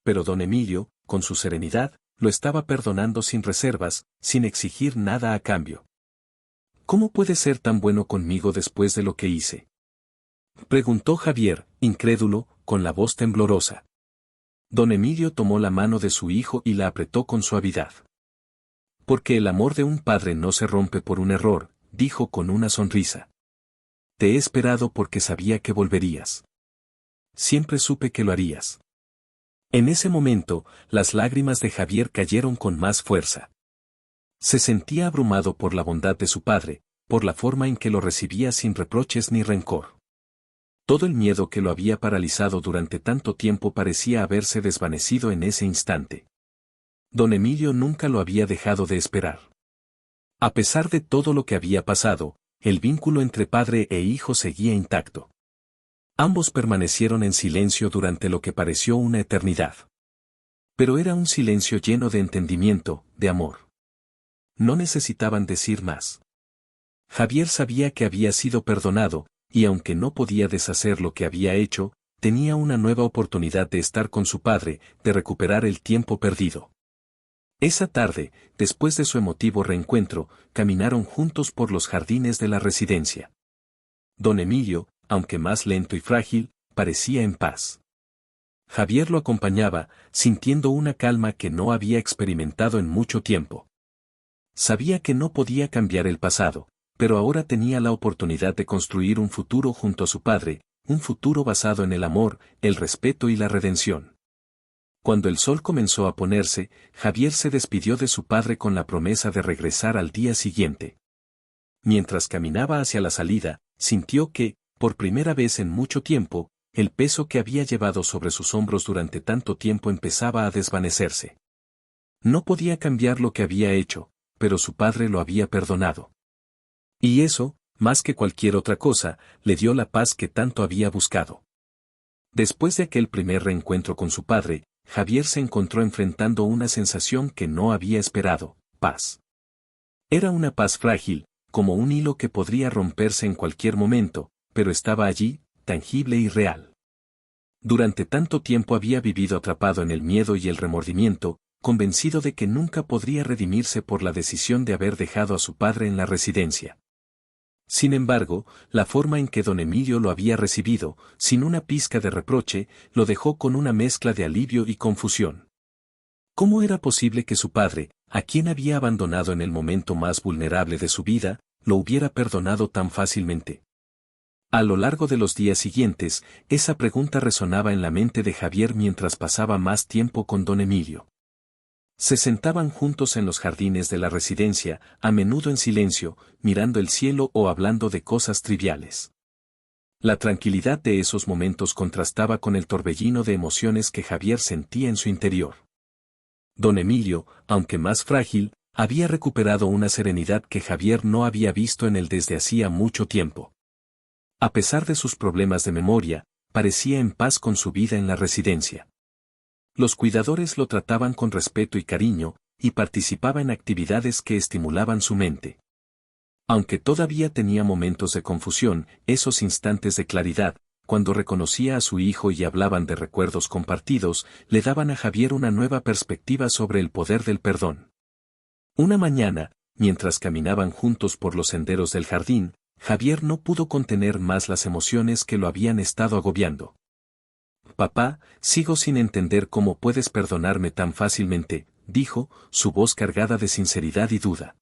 Speaker 1: Pero don Emilio, con su serenidad, lo estaba perdonando sin reservas, sin exigir nada a cambio. ¿Cómo puede ser tan bueno conmigo después de lo que hice?, preguntó Javier, incrédulo, con la voz temblorosa. Don Emilio tomó la mano de su hijo y la apretó con suavidad. Porque el amor de un padre no se rompe por un error, dijo con una sonrisa. Te he esperado porque sabía que volverías. Siempre supe que lo harías. En ese momento, las lágrimas de Javier cayeron con más fuerza. Se sentía abrumado por la bondad de su padre, por la forma en que lo recibía sin reproches ni rencor. Todo el miedo que lo había paralizado durante tanto tiempo parecía haberse desvanecido en ese instante. Don Emilio nunca lo había dejado de esperar. A pesar de todo lo que había pasado, el vínculo entre padre e hijo seguía intacto. Ambos permanecieron en silencio durante lo que pareció una eternidad. Pero era un silencio lleno de entendimiento, de amor. No necesitaban decir más. Javier sabía que había sido perdonado, y aunque no podía deshacer lo que había hecho, tenía una nueva oportunidad de estar con su padre, de recuperar el tiempo perdido. Esa tarde, después de su emotivo reencuentro, caminaron juntos por los jardines de la residencia. Don Emilio, aunque más lento y frágil, parecía en paz. Javier lo acompañaba, sintiendo una calma que no había experimentado en mucho tiempo. Sabía que no podía cambiar el pasado, pero ahora tenía la oportunidad de construir un futuro junto a su padre, un futuro basado en el amor, el respeto y la redención. Cuando el sol comenzó a ponerse, Javier se despidió de su padre con la promesa de regresar al día siguiente. Mientras caminaba hacia la salida, sintió que, por primera vez en mucho tiempo, el peso que había llevado sobre sus hombros durante tanto tiempo empezaba a desvanecerse. No podía cambiar lo que había hecho, pero su padre lo había perdonado. Y eso, más que cualquier otra cosa, le dio la paz que tanto había buscado. Después de aquel primer reencuentro con su padre, Javier se encontró enfrentando una sensación que no había esperado, paz. Era una paz frágil, como un hilo que podría romperse en cualquier momento, pero estaba allí, tangible y real. Durante tanto tiempo había vivido atrapado en el miedo y el remordimiento, convencido de que nunca podría redimirse por la decisión de haber dejado a su padre en la residencia. Sin embargo, la forma en que don Emilio lo había recibido, sin una pizca de reproche, lo dejó con una mezcla de alivio y confusión. ¿Cómo era posible que su padre, a quien había abandonado en el momento más vulnerable de su vida, lo hubiera perdonado tan fácilmente? A lo largo de los días siguientes, esa pregunta resonaba en la mente de Javier mientras pasaba más tiempo con don Emilio. Se sentaban juntos en los jardines de la residencia, a menudo en silencio, mirando el cielo o hablando de cosas triviales. La tranquilidad de esos momentos contrastaba con el torbellino de emociones que Javier sentía en su interior. Don Emilio, aunque más frágil, había recuperado una serenidad que Javier no había visto en él desde hacía mucho tiempo. A pesar de sus problemas de memoria, parecía en paz con su vida en la residencia. Los cuidadores lo trataban con respeto y cariño, y participaba en actividades que estimulaban su mente. Aunque todavía tenía momentos de confusión, esos instantes de claridad, cuando reconocía a su hijo y hablaban de recuerdos compartidos, le daban a Javier una nueva perspectiva sobre el poder del perdón. Una mañana, mientras caminaban juntos por los senderos del jardín, Javier no pudo contener más las emociones que lo habían estado agobiando. Papá, sigo sin entender cómo puedes perdonarme tan fácilmente, dijo, su voz cargada de sinceridad y duda.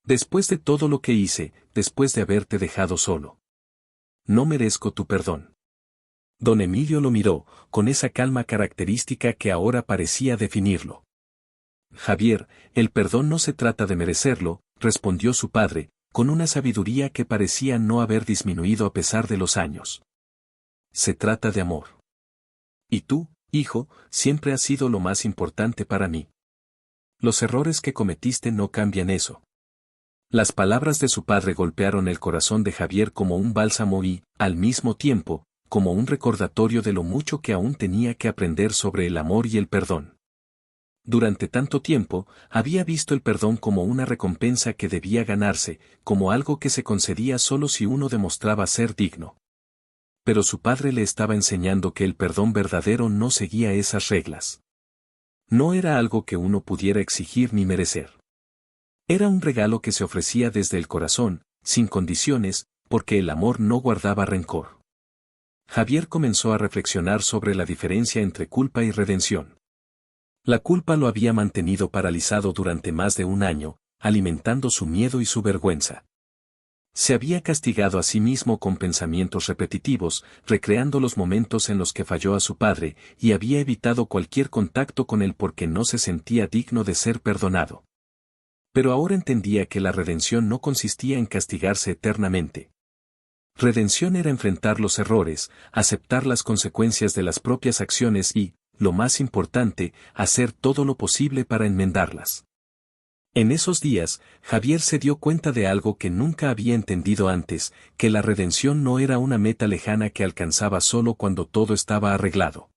Speaker 1: Después de todo lo que hice, después de haberte dejado solo. No merezco tu perdón. Don Emilio lo miró, con esa calma característica que ahora parecía definirlo. Javier, el perdón no se trata de merecerlo, respondió su padre, con una sabiduría que parecía no haber disminuido a pesar de los años. Se trata de amor. Y tú, hijo, siempre has sido lo más importante para mí. Los errores que cometiste no cambian eso. Las palabras de su padre golpearon el corazón de Javier como un bálsamo y, al mismo tiempo, como un recordatorio de lo mucho que aún tenía que aprender sobre el amor y el perdón. Durante tanto tiempo, había visto el perdón como una recompensa que debía ganarse, como algo que se concedía solo si uno demostraba ser digno. Pero su padre le estaba enseñando que el perdón verdadero no seguía esas reglas. No era algo que uno pudiera exigir ni merecer. Era un regalo que se ofrecía desde el corazón, sin condiciones, porque el amor no guardaba rencor. Javier comenzó a reflexionar sobre la diferencia entre culpa y redención. La culpa lo había mantenido paralizado durante más de un año, alimentando su miedo y su vergüenza. Se había castigado a sí mismo con pensamientos repetitivos, recreando los momentos en los que falló a su padre, y había evitado cualquier contacto con él porque no se sentía digno de ser perdonado. Pero ahora entendía que la redención no consistía en castigarse eternamente. Redención era enfrentar los errores, aceptar las consecuencias de las propias acciones y, lo más importante, hacer todo lo posible para enmendarlas. En esos días, Javier se dio cuenta de algo que nunca había entendido antes, que la redención no era una meta lejana que alcanzaba solo cuando todo estaba arreglado.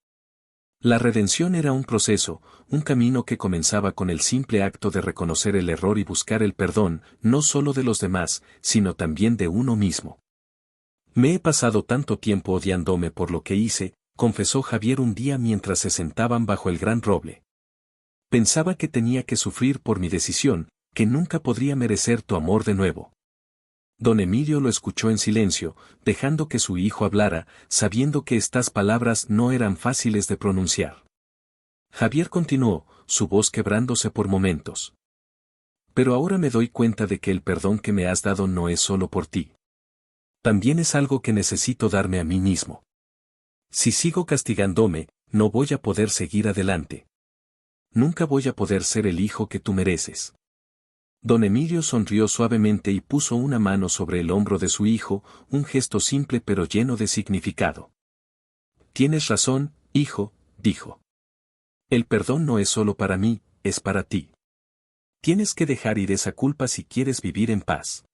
Speaker 1: La redención era un proceso, un camino que comenzaba con el simple acto de reconocer el error y buscar el perdón, no solo de los demás, sino también de uno mismo. Me he pasado tanto tiempo odiándome por lo que hice, confesó Javier un día mientras se sentaban bajo el gran roble. Pensaba que tenía que sufrir por mi decisión, que nunca podría merecer tu amor de nuevo. Don Emilio lo escuchó en silencio, dejando que su hijo hablara, sabiendo que estas palabras no eran fáciles de pronunciar. Javier continuó, su voz quebrándose por momentos. Pero ahora me doy cuenta de que el perdón que me has dado no es solo por ti. También es algo que necesito darme a mí mismo. Si sigo castigándome, no voy a poder seguir adelante. Nunca voy a poder ser el hijo que tú mereces. Don Emilio sonrió suavemente y puso una mano sobre el hombro de su hijo, un gesto simple pero lleno de significado. Tienes razón, hijo, dijo. El perdón no es solo para mí, es para ti. Tienes que dejar ir esa culpa si quieres vivir en paz.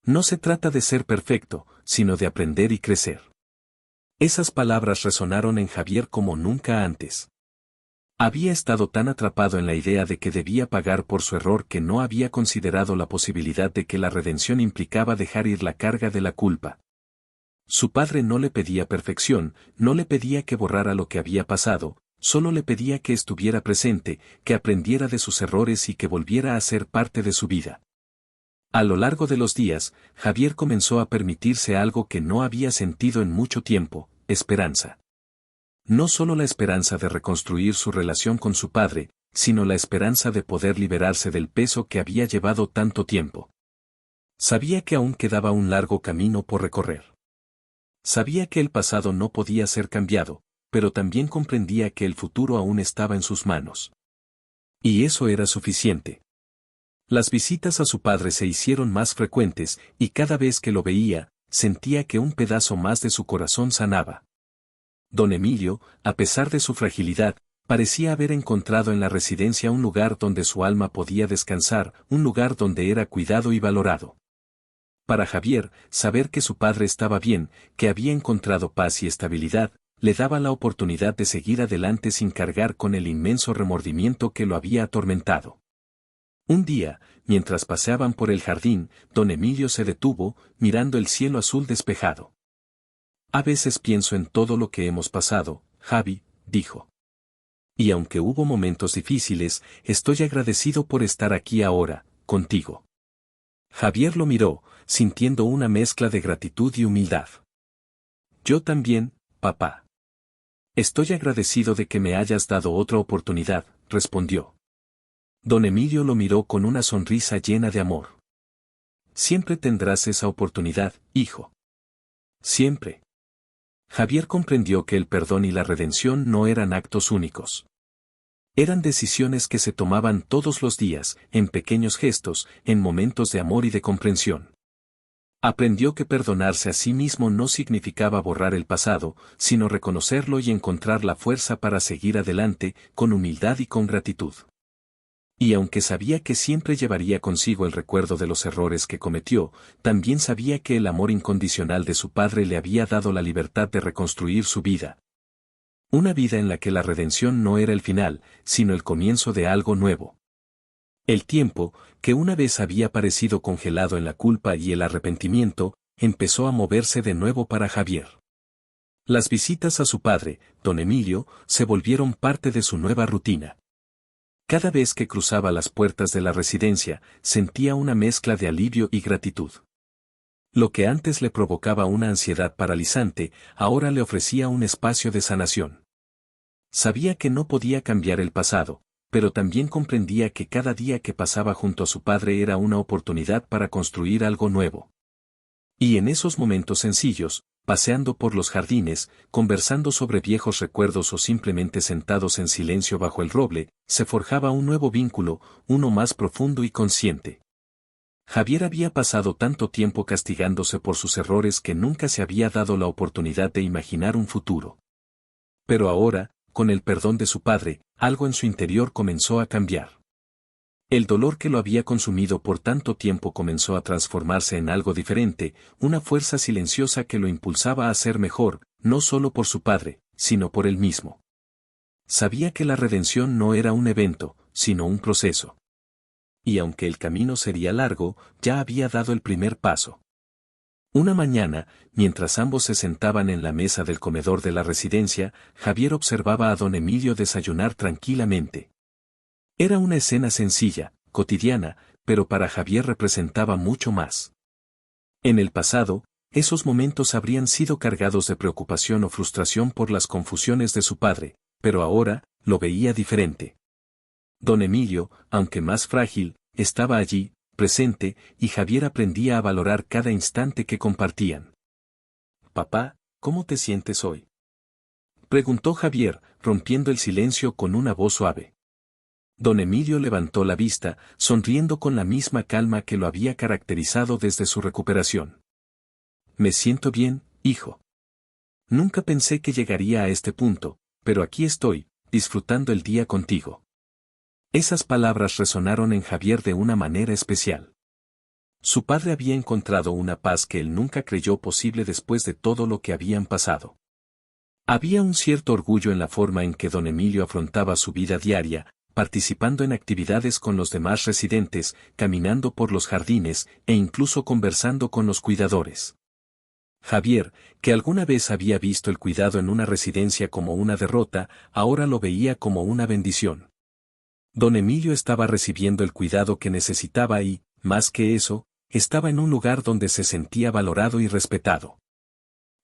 Speaker 1: No se trata de ser perfecto, sino de aprender y crecer. Esas palabras resonaron en Javier como nunca antes. Había estado tan atrapado en la idea de que debía pagar por su error que no había considerado la posibilidad de que la redención implicaba dejar ir la carga de la culpa. Su padre no le pedía perfección, no le pedía que borrara lo que había pasado, solo le pedía que estuviera presente, que aprendiera de sus errores y que volviera a ser parte de su vida. A lo largo de los días, Javier comenzó a permitirse algo que no había sentido en mucho tiempo, esperanza. No solo la esperanza de reconstruir su relación con su padre, sino la esperanza de poder liberarse del peso que había llevado tanto tiempo. Sabía que aún quedaba un largo camino por recorrer. Sabía que el pasado no podía ser cambiado, pero también comprendía que el futuro aún estaba en sus manos. Y eso era suficiente. Las visitas a su padre se hicieron más frecuentes, y cada vez que lo veía, sentía que un pedazo más de su corazón sanaba. Don Emilio, a pesar de su fragilidad, parecía haber encontrado en la residencia un lugar donde su alma podía descansar, un lugar donde era cuidado y valorado. Para Javier, saber que su padre estaba bien, que había encontrado paz y estabilidad, le daba la oportunidad de seguir adelante sin cargar con el inmenso remordimiento que lo había atormentado. Un día, mientras paseaban por el jardín, don Emilio se detuvo, mirando el cielo azul despejado. A veces pienso en todo lo que hemos pasado, Javi, dijo. Y aunque hubo momentos difíciles, estoy agradecido por estar aquí ahora, contigo. Javier lo miró, sintiendo una mezcla de gratitud y humildad. Yo también, papá. Estoy agradecido de que me hayas dado otra oportunidad, respondió. Don Emilio lo miró con una sonrisa llena de amor. Siempre tendrás esa oportunidad, hijo. Siempre. Javier comprendió que el perdón y la redención no eran actos únicos. Eran decisiones que se tomaban todos los días, en pequeños gestos, en momentos de amor y de comprensión. Aprendió que perdonarse a sí mismo no significaba borrar el pasado, sino reconocerlo y encontrar la fuerza para seguir adelante, con humildad y con gratitud. Y aunque sabía que siempre llevaría consigo el recuerdo de los errores que cometió, también sabía que el amor incondicional de su padre le había dado la libertad de reconstruir su vida. Una vida en la que la redención no era el final, sino el comienzo de algo nuevo. El tiempo, que una vez había parecido congelado en la culpa y el arrepentimiento, empezó a moverse de nuevo para Javier. Las visitas a su padre, don Emilio, se volvieron parte de su nueva rutina. Cada vez que cruzaba las puertas de la residencia, sentía una mezcla de alivio y gratitud. Lo que antes le provocaba una ansiedad paralizante, ahora le ofrecía un espacio de sanación. Sabía que no podía cambiar el pasado, pero también comprendía que cada día que pasaba junto a su padre era una oportunidad para construir algo nuevo. Y en esos momentos sencillos, paseando por los jardines, conversando sobre viejos recuerdos o simplemente sentados en silencio bajo el roble, se forjaba un nuevo vínculo, uno más profundo y consciente. Javier había pasado tanto tiempo castigándose por sus errores que nunca se había dado la oportunidad de imaginar un futuro. Pero ahora, con el perdón de su padre, algo en su interior comenzó a cambiar. El dolor que lo había consumido por tanto tiempo comenzó a transformarse en algo diferente, una fuerza silenciosa que lo impulsaba a ser mejor, no solo por su padre, sino por él mismo. Sabía que la redención no era un evento, sino un proceso. Y aunque el camino sería largo, ya había dado el primer paso. Una mañana, mientras ambos se sentaban en la mesa del comedor de la residencia, Javier observaba a don Emilio desayunar tranquilamente. Era una escena sencilla, cotidiana, pero para Javier representaba mucho más. En el pasado, esos momentos habrían sido cargados de preocupación o frustración por las confusiones de su padre, pero ahora, lo veía diferente. Don Emilio, aunque más frágil, estaba allí, presente, y Javier aprendía a valorar cada instante que compartían. «Papá, ¿cómo te sientes hoy?», preguntó Javier, rompiendo el silencio con una voz suave. Don Emilio levantó la vista, sonriendo con la misma calma que lo había caracterizado desde su recuperación. «Me siento bien, hijo. Nunca pensé que llegaría a este punto, pero aquí estoy, disfrutando el día contigo». Esas palabras resonaron en Javier de una manera especial. Su padre había encontrado una paz que él nunca creyó posible después de todo lo que habían pasado. Había un cierto orgullo en la forma en que don Emilio afrontaba su vida diaria, participando en actividades con los demás residentes, caminando por los jardines, e incluso conversando con los cuidadores. Javier, que alguna vez había visto el cuidado en una residencia como una derrota, ahora lo veía como una bendición. Don Emilio estaba recibiendo el cuidado que necesitaba y, más que eso, estaba en un lugar donde se sentía valorado y respetado.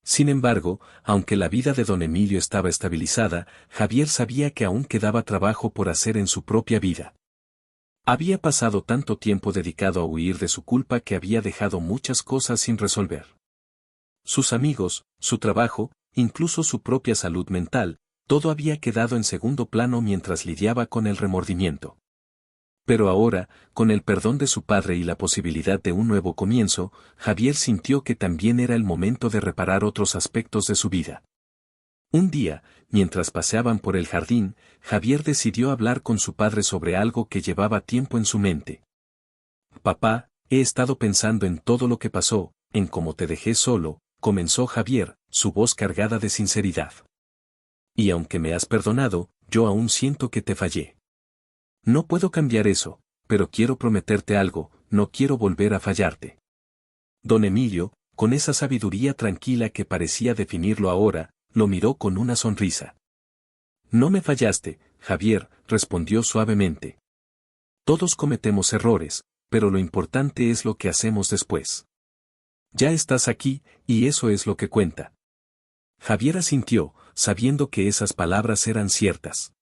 Speaker 1: Sin embargo, aunque la vida de don Emilio estaba estabilizada, Javier sabía que aún quedaba trabajo por hacer en su propia vida. Había pasado tanto tiempo dedicado a huir de su culpa que había dejado muchas cosas sin resolver. Sus amigos, su trabajo, incluso su propia salud mental, todo había quedado en segundo plano mientras lidiaba con el remordimiento. Pero ahora, con el perdón de su padre y la posibilidad de un nuevo comienzo, Javier sintió que también era el momento de reparar otros aspectos de su vida. Un día, mientras paseaban por el jardín, Javier decidió hablar con su padre sobre algo que llevaba tiempo en su mente. «Papá, he estado pensando en todo lo que pasó, en cómo te dejé solo», comenzó Javier, su voz cargada de sinceridad. «Y aunque me has perdonado, yo aún siento que te fallé. No puedo cambiar eso, pero quiero prometerte algo, no quiero volver a fallarte». Don Emilio, con esa sabiduría tranquila que parecía definirlo ahora, lo miró con una sonrisa. «No me fallaste, Javier», respondió suavemente. «Todos cometemos errores, pero lo importante es lo que hacemos después. Ya estás aquí, y eso es lo que cuenta». Javier asintió, sabiendo que esas palabras eran ciertas.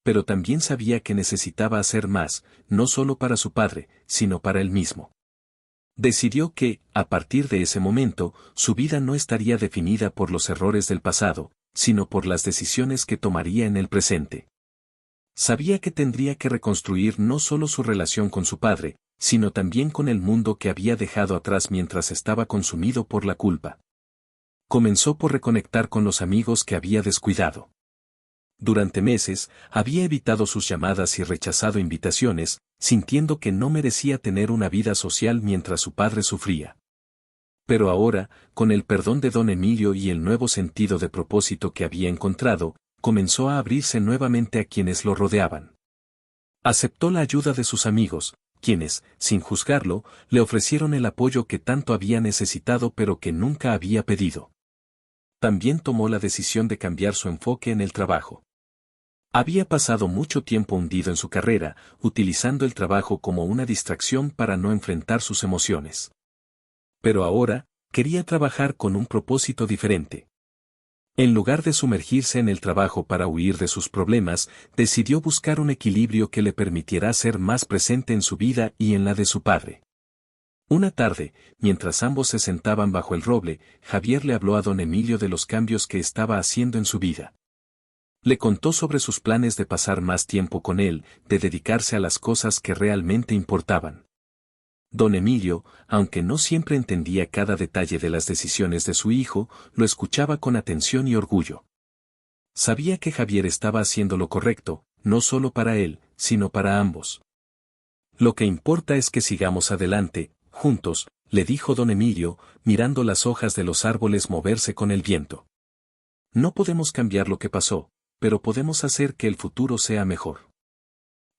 Speaker 1: Pero también sabía que necesitaba hacer más, no solo para su padre, sino para él mismo. Decidió que, a partir de ese momento, su vida no estaría definida por los errores del pasado, sino por las decisiones que tomaría en el presente. Sabía que tendría que reconstruir no solo su relación con su padre, sino también con el mundo que había dejado atrás mientras estaba consumido por la culpa. Comenzó por reconectar con los amigos que había descuidado. Durante meses, había evitado sus llamadas y rechazado invitaciones, sintiendo que no merecía tener una vida social mientras su padre sufría. Pero ahora, con el perdón de don Emilio y el nuevo sentido de propósito que había encontrado, comenzó a abrirse nuevamente a quienes lo rodeaban. Aceptó la ayuda de sus amigos, quienes, sin juzgarlo, le ofrecieron el apoyo que tanto había necesitado pero que nunca había pedido. También tomó la decisión de cambiar su enfoque en el trabajo. Había pasado mucho tiempo hundido en su carrera, utilizando el trabajo como una distracción para no enfrentar sus emociones. Pero ahora, quería trabajar con un propósito diferente. En lugar de sumergirse en el trabajo para huir de sus problemas, decidió buscar un equilibrio que le permitiera ser más presente en su vida y en la de su padre. Una tarde, mientras ambos se sentaban bajo el roble, Javier le habló a don Emilio de los cambios que estaba haciendo en su vida. Le contó sobre sus planes de pasar más tiempo con él, de dedicarse a las cosas que realmente importaban. Don Emilio, aunque no siempre entendía cada detalle de las decisiones de su hijo, lo escuchaba con atención y orgullo. Sabía que Javier estaba haciendo lo correcto, no solo para él, sino para ambos. Lo que importa es que sigamos adelante, juntos, le dijo don Emilio, mirando las hojas de los árboles moverse con el viento. No podemos cambiar lo que pasó, pero podemos hacer que el futuro sea mejor.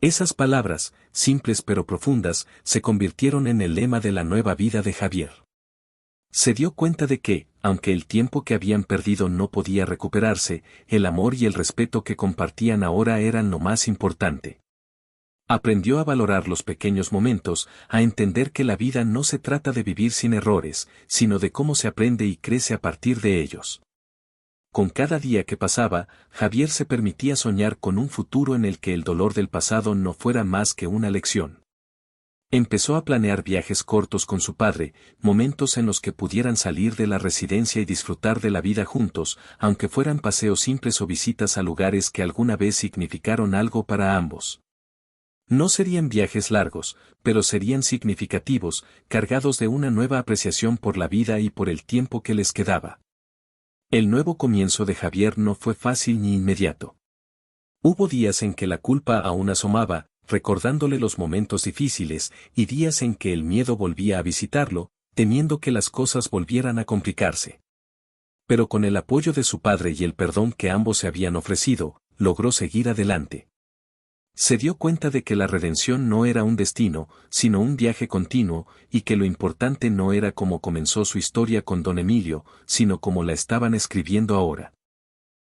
Speaker 1: Esas palabras, simples pero profundas, se convirtieron en el lema de la nueva vida de Javier. Se dio cuenta de que, aunque el tiempo que habían perdido no podía recuperarse, el amor y el respeto que compartían ahora eran lo más importante. Aprendió a valorar los pequeños momentos, a entender que la vida no se trata de vivir sin errores, sino de cómo se aprende y crece a partir de ellos. Con cada día que pasaba, Javier se permitía soñar con un futuro en el que el dolor del pasado no fuera más que una lección. Empezó a planear viajes cortos con su padre, momentos en los que pudieran salir de la residencia y disfrutar de la vida juntos, aunque fueran paseos simples o visitas a lugares que alguna vez significaron algo para ambos. No serían viajes largos, pero serían significativos, cargados de una nueva apreciación por la vida y por el tiempo que les quedaba. El nuevo comienzo de Javier no fue fácil ni inmediato. Hubo días en que la culpa aún asomaba, recordándole los momentos difíciles, y días en que el miedo volvía a visitarlo, temiendo que las cosas volvieran a complicarse. Pero con el apoyo de su padre y el perdón que ambos se habían ofrecido, logró seguir adelante. Se dio cuenta de que la redención no era un destino, sino un viaje continuo, y que lo importante no era cómo comenzó su historia con don Emilio, sino cómo la estaban escribiendo ahora.